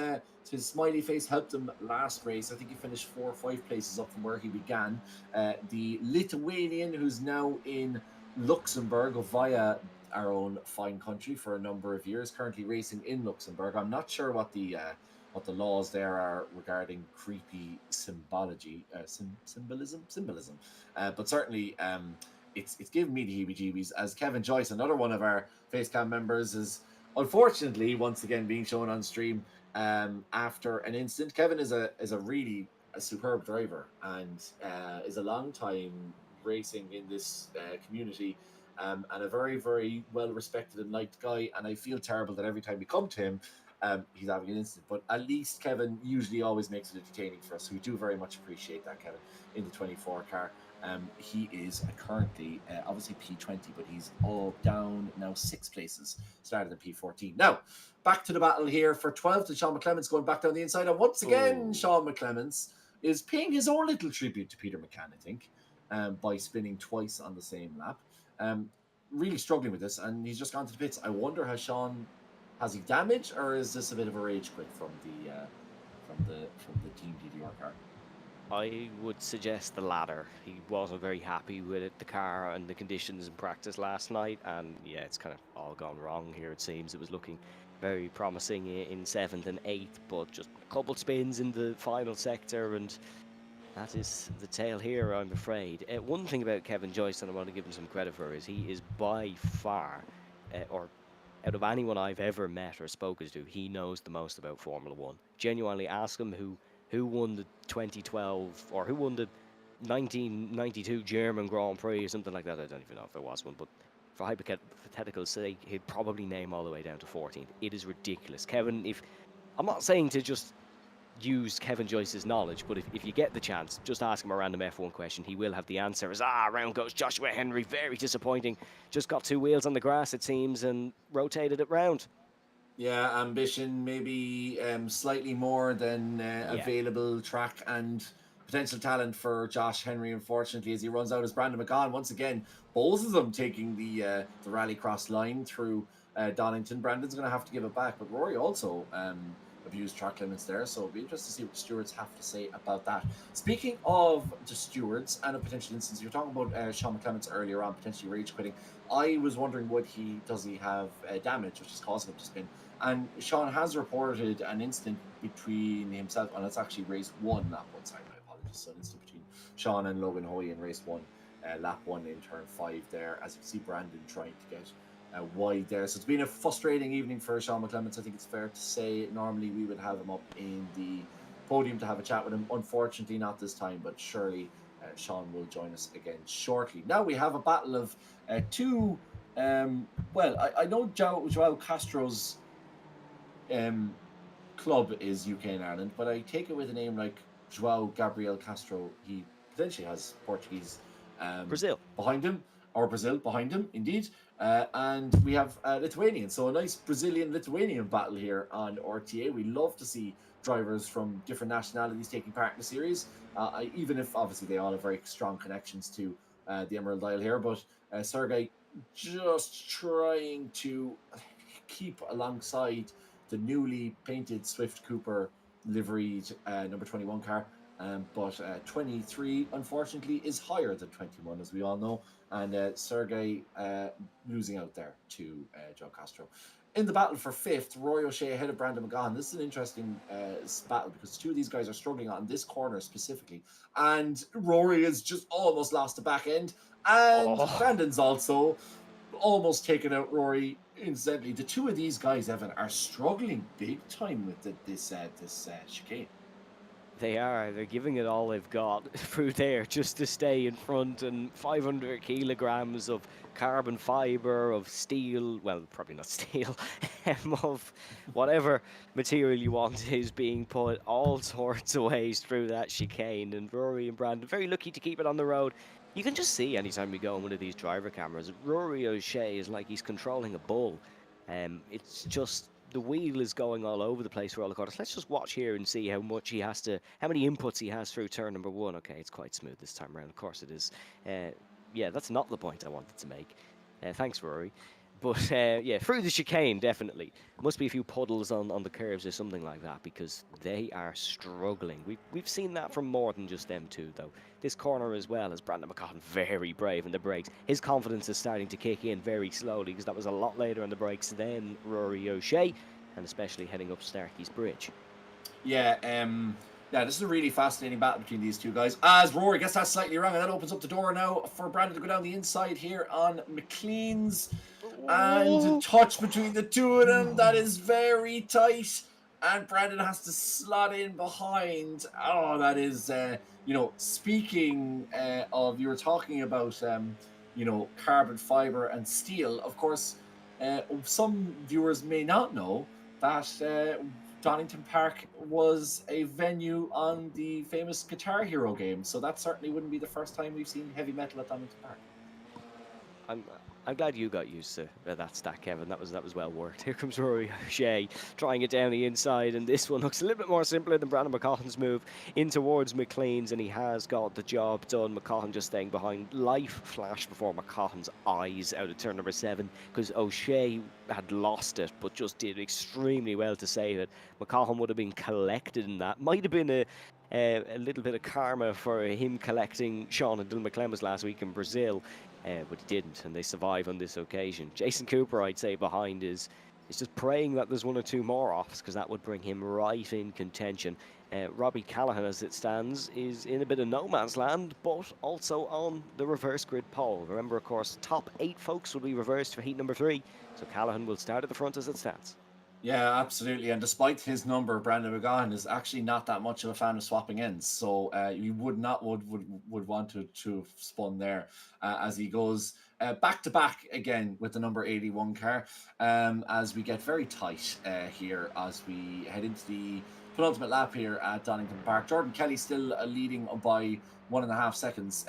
his smiley face helped him last race. I think he finished 4 or 5 places up from where he began. The Lithuanian, who's now in Luxembourg via our own fine country for a number of years, currently racing in Luxembourg. I'm not sure what the laws there are regarding creepy symbolism, but certainly it's giving me the heebie-jeebies, as Kevin Joyce, another one of our Facecam members, is unfortunately once again being shown on stream after an incident. Kevin is a really superb driver and is a long time racing in this community, and a very, very well respected and liked guy. And I feel terrible that every time we come to him, he's having an incident. But at least Kevin usually always makes it entertaining for us. So we do very much appreciate that, Kevin, in the 24 car. He is currently obviously P20, but he's all down now 6 places, started in P14. Now, back to the battle here for 12th, and Sean McClements going back down the inside. And once again, Sean McClements is paying his own little tribute to Peter McCann, I think, by spinning twice on the same lap. Really struggling with this, and he's just gone to the pits. I wonder, has he damage, or is this a bit of a rage quit from the Team DDR car? I would suggest the latter. He wasn't very happy with it, the car and the conditions in practice last night, and yeah, it's kind of all gone wrong here. It seems it was looking very promising in 7th and 8th, but just a couple spins in the final sector, and that is the tale here, I'm afraid. One thing about Kevin Joyce, and I want to give him some credit for, is he is by far, or out of anyone I've ever met or spoken to, he knows the most about Formula One. Genuinely, ask him who won the 2012 or who won the 1992 German Grand Prix or something like that. I don't even know if there was one, but for hypothetical sake, he'd probably name all the way down to 14th. It is ridiculous. Kevin, I'm not saying to just use Kevin Joyce's knowledge, but if you get the chance, just ask him a random F1 question. He will have the answer. Round goes Joshua Henry. Very disappointing. Just got 2 wheels on the grass, it seems, and rotated it round. Yeah, ambition maybe slightly more than available track and potential talent for Josh Henry, unfortunately, as he runs out as Brandon McGahan. Once again, both of them taking the rallycross line through Donington. Brandon's going to have to give it back, but Rory also abused track limits there, so it'll be interesting to see what the stewards have to say about that. Speaking of the stewards and a potential instance, you were talking about Sean McClements earlier on potentially rage quitting. I was wondering, does he have damage which is causing him to spin? And Sean has reported an incident between himself, and it's actually race 1, lap 1, sorry, my apologies. So an incident between Sean and Logan Hoy in race 1, lap 1 in turn 5 there, as you see Brandon trying to get wide there. So it's been a frustrating evening for Sean McClements, I think it's fair to say. Normally we would have him up in the podium to have a chat with him. Unfortunately not this time, but surely Sean will join us again shortly. Now we have a battle of two, I know Joao Castro's club is UK and Ireland, but I take it with a name like Joao Gabriel Castro, he potentially has Portuguese Brazil behind him, or Brazil behind him, indeed. And we have Lithuanian, so a nice Brazilian-Lithuanian battle here on RTA. We love to see drivers from different nationalities taking part in the series, even if obviously they all have very strong connections to the Emerald Isle here. But Sergei just trying to keep alongside the newly painted Swift Cooper liveried number 21 car. But 23, unfortunately, is higher than 21, as we all know. And Sergei losing out there to Joe Castro. In the battle for 5th, Roy O'Shea ahead of Brandon McGahan. This is an interesting battle because 2 of these guys are struggling on this corner specifically. And Rory has just almost lost the back end. And Brandon's also almost taken out Rory. Incidentally, the 2 of these guys, Evan, are struggling big time with this chicane. They are. They're giving it all they've got through there just to stay in front, and 500 kilograms of carbon fiber, of steel, well, probably not steel, of whatever material you want is being put all sorts of ways through that chicane. And Rory and Brandon, very lucky to keep it on the road. You can just see anytime we go on one of these driver cameras, Rory O'Shea is like he's controlling a bull. It's just, the wheel is going all over the place for all the corners. Let's just watch here and see how many inputs he has through turn number 1. Okay, it's quite smooth this time around. Of course it is. Yeah, that's not the point I wanted to make. Thanks, Rory. But yeah, through the chicane, definitely. Must be a few puddles on the curves or something like that, because they are struggling. We've seen that from more than just them 2, though. This corner as well, as Brandon McCahan very brave in the brakes. His confidence is starting to kick in very slowly, because that was a lot later on the brakes than Rory O'Shea, and especially heading up Starkey's Bridge. Yeah, this is a really fascinating battle between these 2 guys. As Rory gets that slightly wrong, and that opens up the door now for Brandon to go down the inside here on McLean's. And a touch between the 2 of them. That is very tight. and Brandon has to slot in behind. Oh, that is, speaking of, you were talking about, carbon fiber and steel. Of course, some viewers may not know that Donington Park was a venue on the famous Guitar Hero game. So that certainly wouldn't be the first time we've seen heavy metal at Donington Park. I'm I'm glad you got used to that stack, Kevin. That was well worked. Here comes Rory O'Shea trying it down the inside, and this one looks a little bit more simpler than Brandon McCaughey's move in towards McLean's, and he has got the job done. McCaughen just staying behind. Life flashed before McCaughey's eyes out of turn number 7 because O'Shea had lost it, but just did extremely well to save it. McCaughey would have been collected in that. Might have been a little bit of karma for him collecting Sean and Dylan McClemens last week in Brazil. But he didn't, and they survive on this occasion. Jason Cooper, I'd say, behind is just praying that there's one or two more offs, because that would bring him right in contention. Robbie Callaghan, as it stands, is in a bit of no man's land, but also on the reverse grid pole. Remember, of course, top 8 folks will be reversed for heat number 3, so Callaghan will start at the front as it stands. Yeah, absolutely. And despite his number, Brandon McGahan is actually not that much of a fan of swapping ends. So you would not would want to have spun there as he goes back to back again with the number 81 car. As we get very tight here as we head into the penultimate lap here at Donington Park. Jordan Kelly still leading by 1.5 seconds.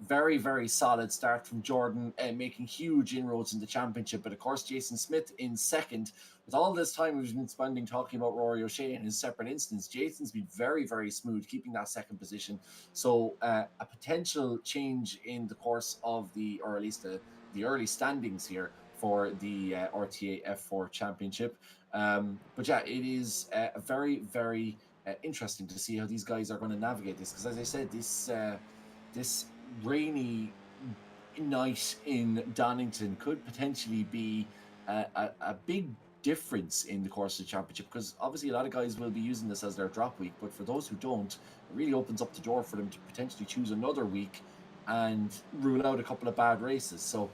Very, very solid start from Jordan, making huge inroads in the championship. But of course, Jason Smith in second. With all this time we've been spending talking about Rory O'Shea in his separate instance, Jason's been very, very smooth, keeping that second position. So a potential change in the course of or at least the early standings here for the RTA F4 Championship. But yeah, it is very, very interesting to see how these guys are going to navigate this. Because as I said, this rainy night in Donington could potentially be a big difference in the course of the championship, because obviously a lot of guys will be using this as their drop week, but for those who don't, it really opens up the door for them to potentially choose another week and rule out a couple of bad races. So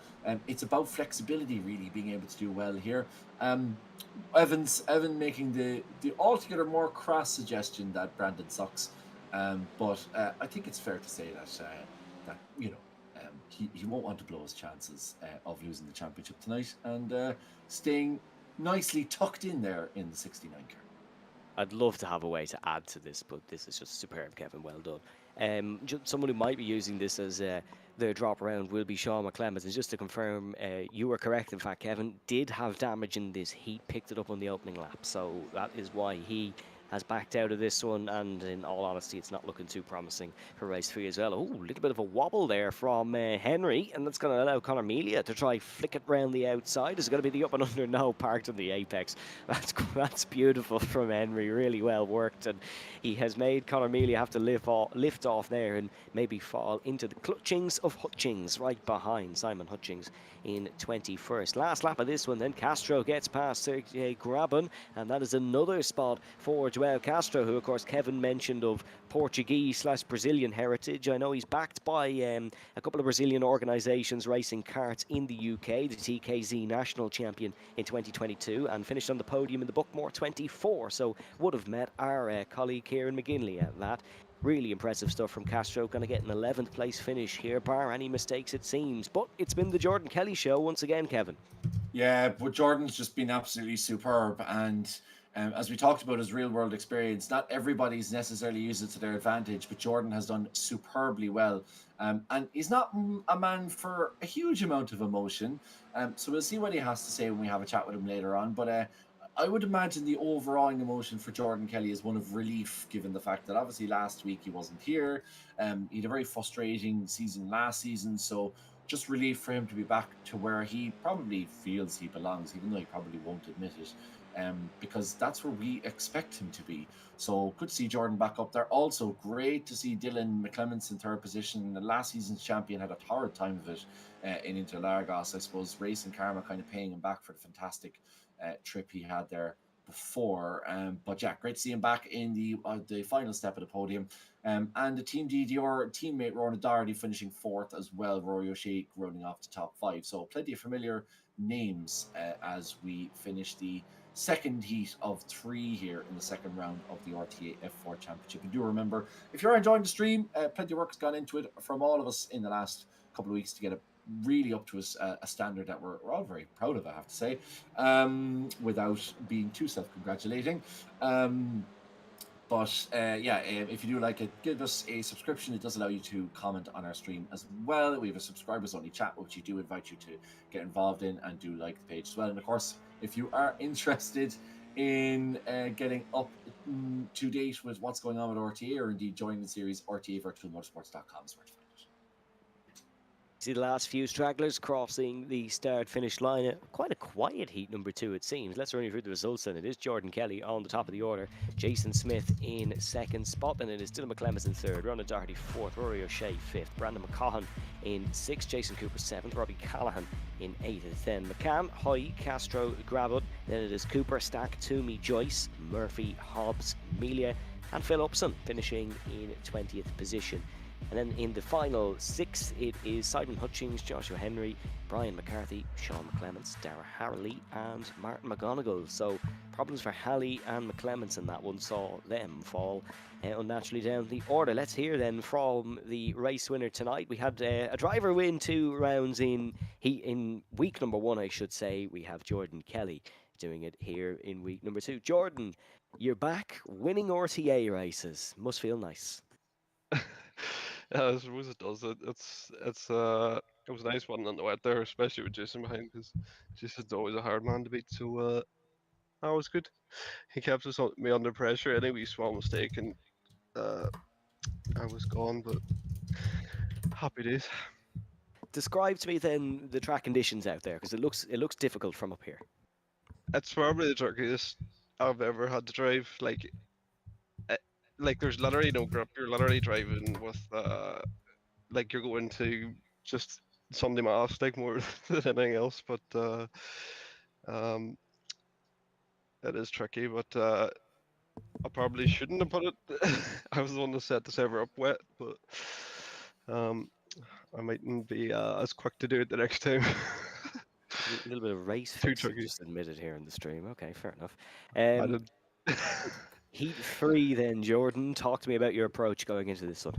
it's about flexibility, really being able to do well here. Evan making the altogether more crass suggestion that Brandon sucks, but I think it's fair to say that he won't want to blow his chances of losing the championship tonight, and staying nicely tucked in there in the 69 car. I'd love to have a way to add to this, but this is just superb, Kevin. Well done. Someone who might be using this as their drop around will be Sean McClemens. And just to confirm, you were correct. In fact, Kevin did have damage in this heat, picked it up on the opening lap. So that is why he has backed out of this one, and in all honesty, it's not looking too promising for race 3 as well. Oh, a little bit of a wobble there from Henry, and that's going to allow Conor Melia to try flick it round the outside. Is it going to be the up and under? No, parked on the apex. That's beautiful from Henry, really well worked, and he has made Conor Melia have to lift off there and maybe fall into the clutchings of Hutchings, right behind Simon Hutchings in 21st. Last lap of this one, then Castro gets past Sergei Grabin, and that is another spot for João Castro, who of course Kevin mentioned of Portuguese/Brazilian heritage. I know he's backed by a couple of Brazilian organisations racing karts in the UK, the TKZ National Champion in 2022, and finished on the podium in the Bookmore 24, so would have met our colleague Kieran McGinley at that. Really impressive stuff from Castro. Going to get an 11th place finish here, bar any mistakes it seems. But it's been the Jordan Kelly show once again, Kevin. Yeah, but Jordan's just been absolutely superb. And as we talked about his real world experience, not everybody's necessarily used it to their advantage, but Jordan has done superbly well. And he's not a man for a huge amount of emotion. So we'll see what he has to say when we have a chat with him later on. But I would imagine the overall emotion for Jordan Kelly is one of relief, given the fact that obviously last week he wasn't here. He had a very frustrating season last season, so just relief for him to be back to where he probably feels he belongs, even though he probably won't admit it, because that's where we expect him to be. So good to see Jordan back up there. Also great to see Dylan McClemens in third position. The last season's champion had a torrid time of it in Interlagos. I suppose Racing Karma kind of paying him back for the fantastic trip he had there before. But yeah, great to see him back in the final step of the podium. And the Team DDR teammate Ronan Doherty finishing 4th as well. Rory O'Shea running off the top 5. So plenty of familiar names as we finish the second heat of 3 here in the second round of the RTA F4 Championship. And do remember, if you're enjoying the stream, plenty of work has gone into it from all of us in the last couple of weeks to get it really up to a standard that we're all very proud of, I have to say, without being too self-congratulating. But yeah, if you do like it, give us a subscription. It does allow you to comment on our stream as well. We have a subscribers only chat, which we do invite you to get involved in, and do like the page as well. And of course, if you are interested in getting up to date with what's going on with RTA, or indeed joining the series, rtavirtualmotorsports.com is where to find it. See the last few stragglers crossing the start-finish line. Quite a quiet heat number 2, it seems. Let's run you through the results, and it is Jordan Kelly on the top of the order, Jason Smith in second spot, and it is Dylan McClemens in third, Ronan Doherty fourth, Rory O'Shea fifth, Brandon McCaughan in sixth, Jason Cooper seventh, Robbie Callahan in eighth, then McCann, Hoy, Castro, Grabud, then it is Cooper, Stack, Toomey, Joyce, Murphy, Hobbs, Melia, and Phil Upson finishing in 20th position. And then in the final 6, it is Simon Hutchings, Joshua Henry, Brian McCarthy, Sean McClements, Dara Harley, and Martin McGonigal. So problems for Halley and McClements in that one saw them fall unnaturally down the order. Let's hear then from the race winner tonight. We had a driver win 2 rounds in week number 1, I should say. We have Jordan Kelly doing it here in week number 2. Jordan, you're back winning RTA races. Must feel nice. Yeah, I suppose it does. It was a nice one on the wet there, especially with Jason behind, because Jason's always a hard man to beat. So that was good. He kept me under pressure. Any wee small mistake, and I was gone. But happy days. Describe to me then the track conditions out there, because it looks difficult from up here. It's probably the trickiest I've ever had to drive. Like there's literally no grip. You're literally driving with like you're going to just Sunday mass like more than anything else. But um, it is tricky. But I probably shouldn't have put it. I was the one that set the server up wet, but I mightn't be as quick to do it the next time. A little bit of race Too fixing tricky. just admitted here in the stream. Okay, fair enough. I did. Heat 3 then, Jordan. Talk to me about your approach going into this one.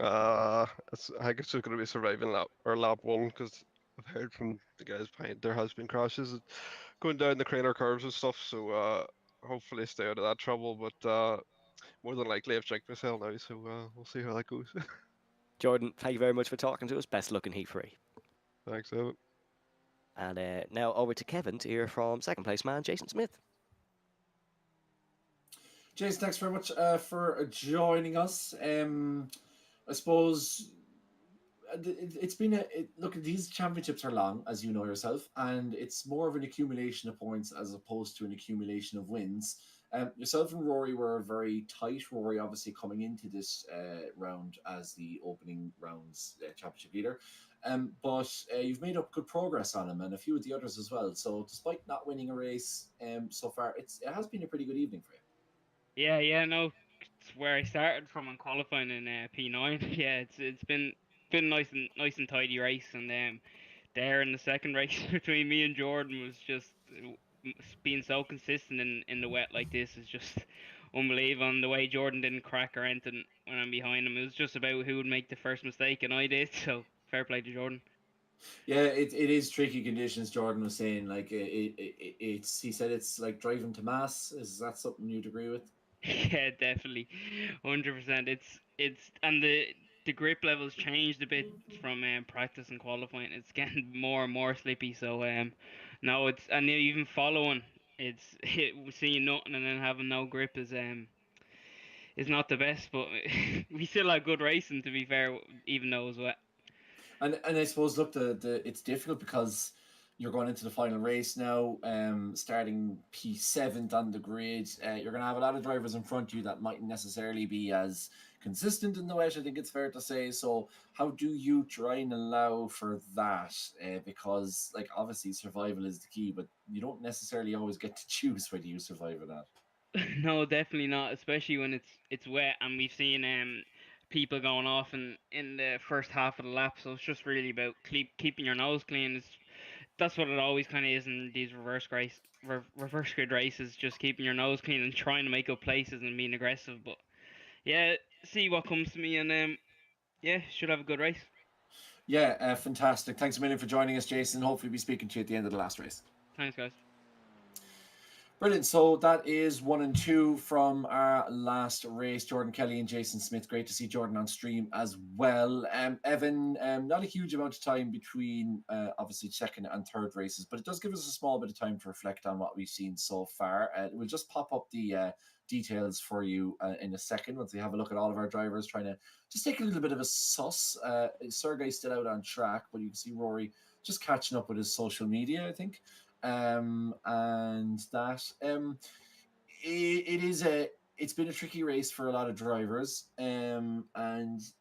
I think it's just going to be surviving lap 1, because I've heard from the guys behind there has been crashes going down the crater curves and stuff. So hopefully stay out of that trouble. But more than likely I've checked myself now, so we'll see how that goes. Jordan, thank you very much for talking to us. Best luck in Heat 3. Thanks, Evan. And now over to Kevin to hear from second place man Jason Smith. Jason, thanks very much for joining us. I suppose it's been look, these championships are long, as you know yourself, and it's more of an accumulation of points as opposed to an accumulation of wins. Yourself and Rory were very tight. Rory obviously coming into this round as the opening rounds championship leader, but you've made up good progress on him and a few of the others as well. So despite not winning a race so far, it has been a pretty good evening for you. Yeah, no, it's where I started from in qualifying in P9. Yeah, it's been nice and tidy race, and there in the second race between me and Jordan was just being so consistent in the wet like this is just unbelievable. And the way Jordan didn't crack or anything when I'm behind him, it was just about who would make the first mistake, and I did. So fair play to Jordan. Yeah, it is tricky conditions. Jordan was saying like it's he said it's like driving to mass. Is that something you'd agree with? Yeah, definitely, 100%. It's and the grip levels changed a bit from practice and qualifying. It's getting more and more slippy. So no, it's and even following, seeing nothing and then having no grip is not the best. But we still had good racing, to be fair, even though it was wet. And I suppose look, the it's difficult because you're going into the final race now, starting P7th on the grid. You're going to have a lot of drivers in front of you that mightn't necessarily be as consistent in the wet, I think it's fair to say. So how do you try and allow for that? Because like obviously survival is the key, but you don't necessarily always get to choose whether you survive or not. No, definitely not, especially when it's wet and we've seen people going off in the first half of the lap. So it's just really about keeping your nose clean. It's that's what it always kind of is in these reverse grid races. Just keeping your nose clean and trying to make up places and being aggressive. But yeah, see what comes to me, and yeah, should have a good race. Yeah, fantastic. Thanks a million for joining us, Jason. Hopefully, we'll be speaking to you at the end of the last race. Thanks, guys. Brilliant. So that is 1 and 2 from our last race. Jordan Kelly and Jason Smith. Great to see Jordan on stream as well. Evan, not a huge amount of time between obviously second and third races, but it does give us a small bit of time to reflect on what we've seen so far. We'll just pop up the details for you in a second once we have a look at all of our drivers, trying to just take a little bit of a suss. Sergey's still out on track, but you can see Rory just catching up with his social media, I think. And that it's been a tricky race for a lot of drivers, and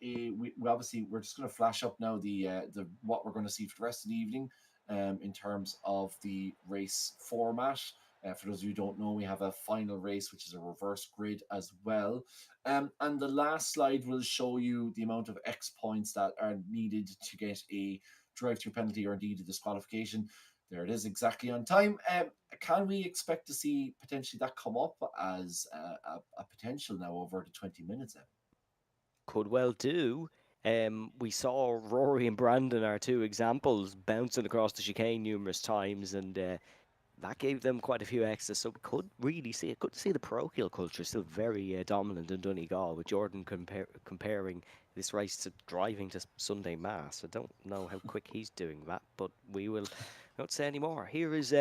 we obviously we're just going to flash up now the what we're going to see for the rest of the evening, in terms of the race format. For those of you who don't know, we have a final race, which is a reverse grid as well. And the last slide will show you the amount of X points that are needed to get a drive-through penalty or indeed a disqualification. There it is, exactly on time. Can we expect to see potentially that come up as a potential now over the 20 minutes? Could well do. We saw Rory and Brandon, our two examples, bouncing across the chicane numerous times, and that gave them quite a few extras. So we could really see it. Good to see the parochial culture still very dominant in Donegal, with Jordan comparing this race to driving to Sunday Mass. I don't know how quick he's doing that, but we will not say any more. Here is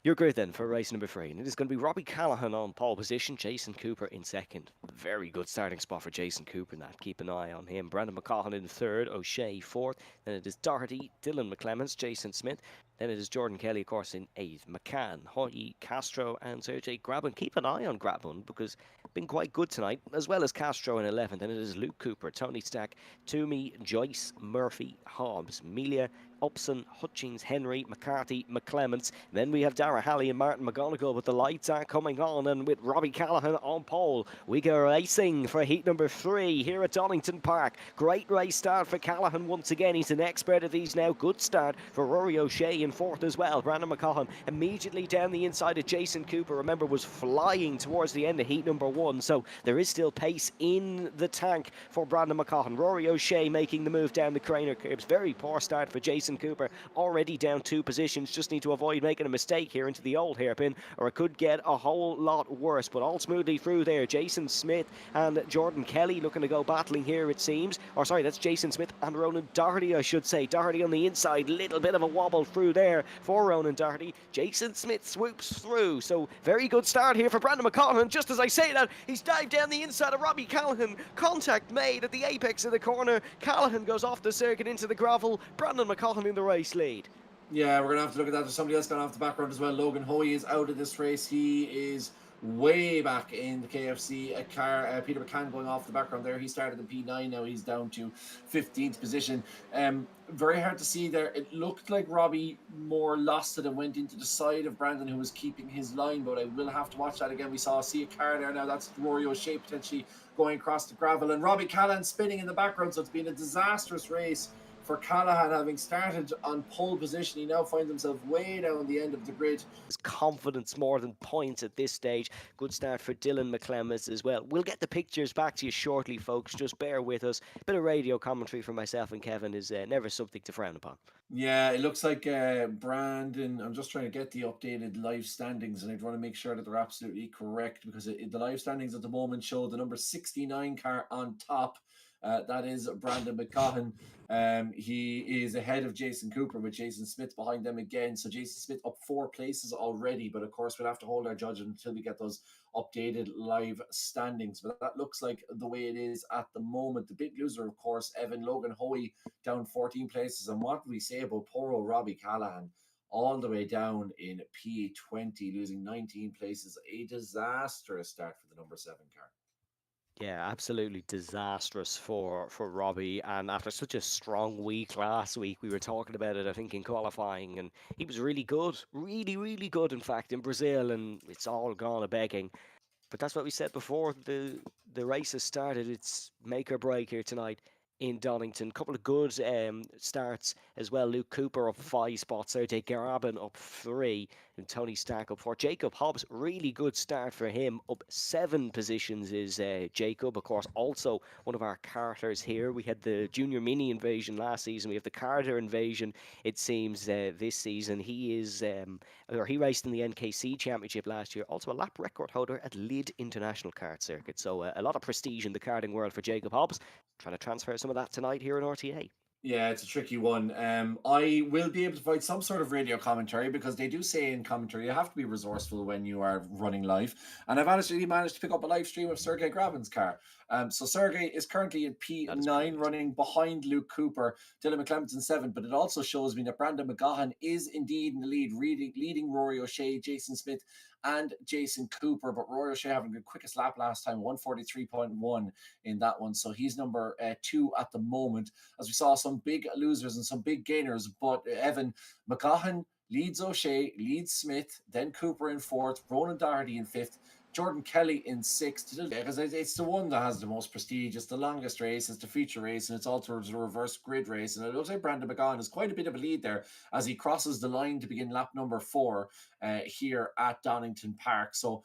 your grid then for race number 3. And it is going to be Robbie Callaghan on pole position, Jason Cooper in second. Very good starting spot for Jason Cooper now. Keep an eye on him. Brandon McCaughan in third, O'Shea fourth. Then it is Doherty, Dylan McClements, Jason Smith. Then it is Jordan Kelly, of course, in 8th. McCann, Hoy, Castro, and Sergey Grabban. Keep an eye on Grabban because been quite good tonight, as well as Castro in 11th. And it is Luke Cooper, Tony Stack, Toomey, Joyce, Murphy, Hobbs, Melia, Upson, Hutchings, Henry, McCarthy, McClements. Then we have Dara Halley and Martin McGonigal, but the lights are coming on, and with Robbie Callaghan on pole, we go racing for heat number 3 here at Donington Park. Great race start for Callaghan once again. He's an expert at these now. Good start for Rory O'Shea in 4th as well. Brandon McCaughan immediately down the inside of Jason Cooper. Remember, was flying towards the end of heat number 1, so there is still pace in the tank for Brandon McCaughan. Rory O'Shea making the move down the Craner curbs. Very poor start for Jason Cooper, already down 2 positions. Just need to avoid making a mistake here into the old hairpin, or it could get a whole lot worse. But all smoothly through there. Jason Smith and Jordan Kelly looking to go battling here, it seems. Or sorry, that's Jason Smith and Ronan Doherty, I should say. Doherty on the inside, little bit of a wobble through there for Ronan Doherty. Jason Smith swoops through, so very good start here for Brandon McCaughan. Just as I say that, he's dived down the inside of Robbie Callaghan. Contact made at the apex of the corner. Callaghan goes off the circuit into the gravel. Brandon McCaughan in the race lead. Yeah, we're going to have to look at that. There's somebody else gone off the background as well. Logan Hoy is out of this race. He is way back in the KFC. Peter McCann going off the background there. He started in P9, now he's down to 15th position. Very hard to see there. It looked like Robbie more lost it and went into the side of Brandon, who was keeping his line, but I will have to watch that again. We see a car there now. That's Rory O'Shea potentially going across the gravel, and Robbie Callaghan spinning in the background. So it's been a disastrous race for Callaghan, having started on pole position. He now finds himself way down the end of the grid. His confidence more than points at this stage. Good start for Dylan McClements as well. We'll get the pictures back to you shortly, folks. Just bear with us. A bit of radio commentary from myself and Kevin is never something to frown upon. Yeah, it looks like Brandon, I'm just trying to get the updated live standings, and I'd want to make sure that they're absolutely correct, because the live standings at the moment show the number 69 car on top. That is Brandon McCaughan. He is ahead of Jason Cooper, with Jason Smith behind them again. So Jason Smith up 4 places already, but of course we'll have to hold our judgment until we get those updated live standings. But that looks like the way it is at the moment. The big loser, of course, Evan Logan Hoy, down 14 places. And what do we say about poor old Robbie Callaghan, all the way down in P20, losing 19 places. A disastrous start for the number 7 car. Yeah, absolutely disastrous for Robbie. And after such a strong week last week, we were talking about it, I think, in qualifying, and he was really good, really good, in fact, in Brazil, and it's all gone a begging. But that's what we said before the race has started. It's make or break here tonight. in Donington. Couple of good starts as well. Luke Cooper up 5 spots. RTA Garabin up 3. And Tony Stack up 4. Jacob Hobbs, really good start for him. Up 7 positions is Jacob. Of course, also one of our Carters here. We had the Junior Mini invasion last season. We have the Carter invasion, it seems, this season. He is, or he raced in the NKC Championship last year. Also a lap record holder at Lid International Kart Circuit. So a lot of prestige in the karting world for Jacob Hobbs. Trying to transfer some of that tonight here in RTA. Yeah, it's a tricky one. I will be able to provide some sort of radio commentary because they do say in commentary you have to be resourceful when you are running live. And I've actually managed to pick up a live stream of Sergey Gravin's car. So Sergey is currently in P9 running behind Luke Cooper, Dylan McClements in 7. But it also shows me that Brandon McGahan is indeed in the lead, leading Rory O'Shea, Jason Smith, and Jason Cooper. But Rory O'Shea having the quickest lap last time, 143.1 in that one. So he's number 2 at the moment. As we saw, some big losers and some big gainers. But Evan McGahan leads O'Shea, leads Smith, then Cooper in 4th, Ronan Doherty in 5th, Jordan Kelly in 6th, because it's the one that has the most prestige. It's the longest race, it's the feature race, and it's also the reverse grid race. And it looks like Brandon McGahan has quite a bit of a lead there as he crosses the line to begin lap number 4 here at Donington Park. So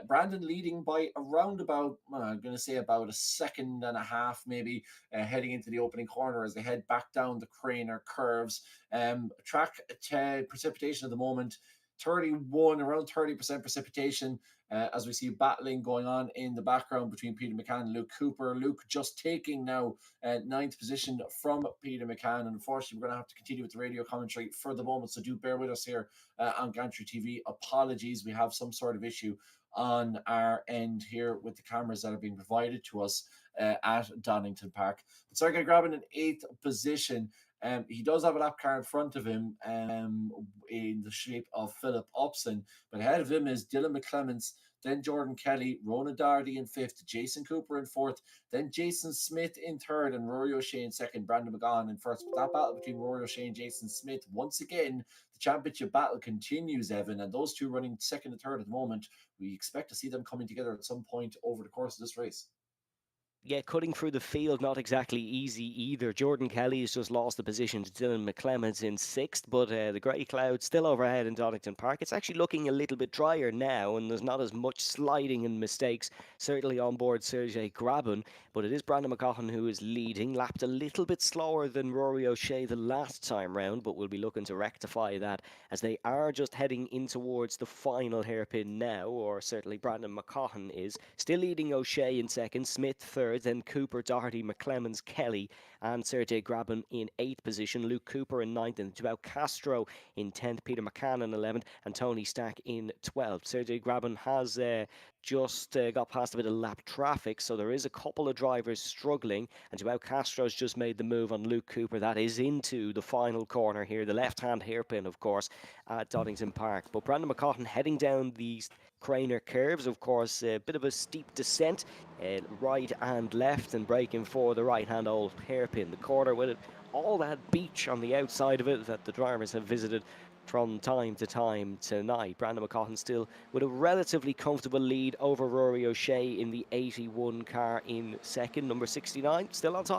Brandon leading by around about, I'm going to say about a second and a half, maybe, heading into the opening corner as they head back down the Craner curves. Track precipitation at the moment, 31, around 30% precipitation, as we see battling going on in the background between Peter McCann and Luke Cooper. Luke just taking now 9th position from Peter McCann. And unfortunately, we're going to have to continue with the radio commentary for the moment. So do bear with us here on Gantry TV. Apologies, we have some sort of issue on our end here with the cameras that are being provided to us at Donington Park. But Sergey Grabin in 8th position. He does have a lap car in front of him in the shape of Philip Upson, but ahead of him is Dylan McClements, then Jordan Kelly, Ronan Doherty in 5th, Jason Cooper in 4th, then Jason Smith in 3rd, and Rory O'Shea in 2nd, Brandon McGahan in 1st. But that battle between Rory O'Shea and Jason Smith, once again, the championship battle continues, Evan, and those two running 2nd and 3rd at the moment. We expect to see them coming together at some point over the course of this race. Yeah, cutting through the field, not exactly easy either. Jordan Kelly has just lost the position to Dylan McClements in 6th, but the grey cloud still overhead in Donington Park. It's actually looking a little bit drier now, and there's not as much sliding and mistakes, certainly on board Sergey Grabin, but it is Brandon McGahan who is leading, lapped a little bit slower than Rory O'Shea the last time round, but we'll be looking to rectify that as they are just heading in towards the final hairpin now, or certainly Brandon McGahan is. Still leading O'Shea in 2nd, Smith 3rd, then Cooper, Doherty, McClemens, Kelly, and Sergey Grabin in 8th position. Luke Cooper in 9th, and Joao Castro in 10th, Peter McCann in 11th, and Tony Stack in 12th. Sergey Grabin has just got past a bit of lap traffic, so there is a couple of drivers struggling, and Joao Castro's just made the move on Luke Cooper. That is into the final corner here, the left-hand hairpin, of course, at Donington Park. But Brandon McCahan heading down these Craner curves, of course, a bit of a steep descent, right and left, and braking for the right-hand old hairpin. The corner with it, all that beach on the outside of it that the drivers have visited from time to time tonight. Brandon McCahan still with a relatively comfortable lead over Rory O'Shea in the 81 car in 2nd, number 69, still on top.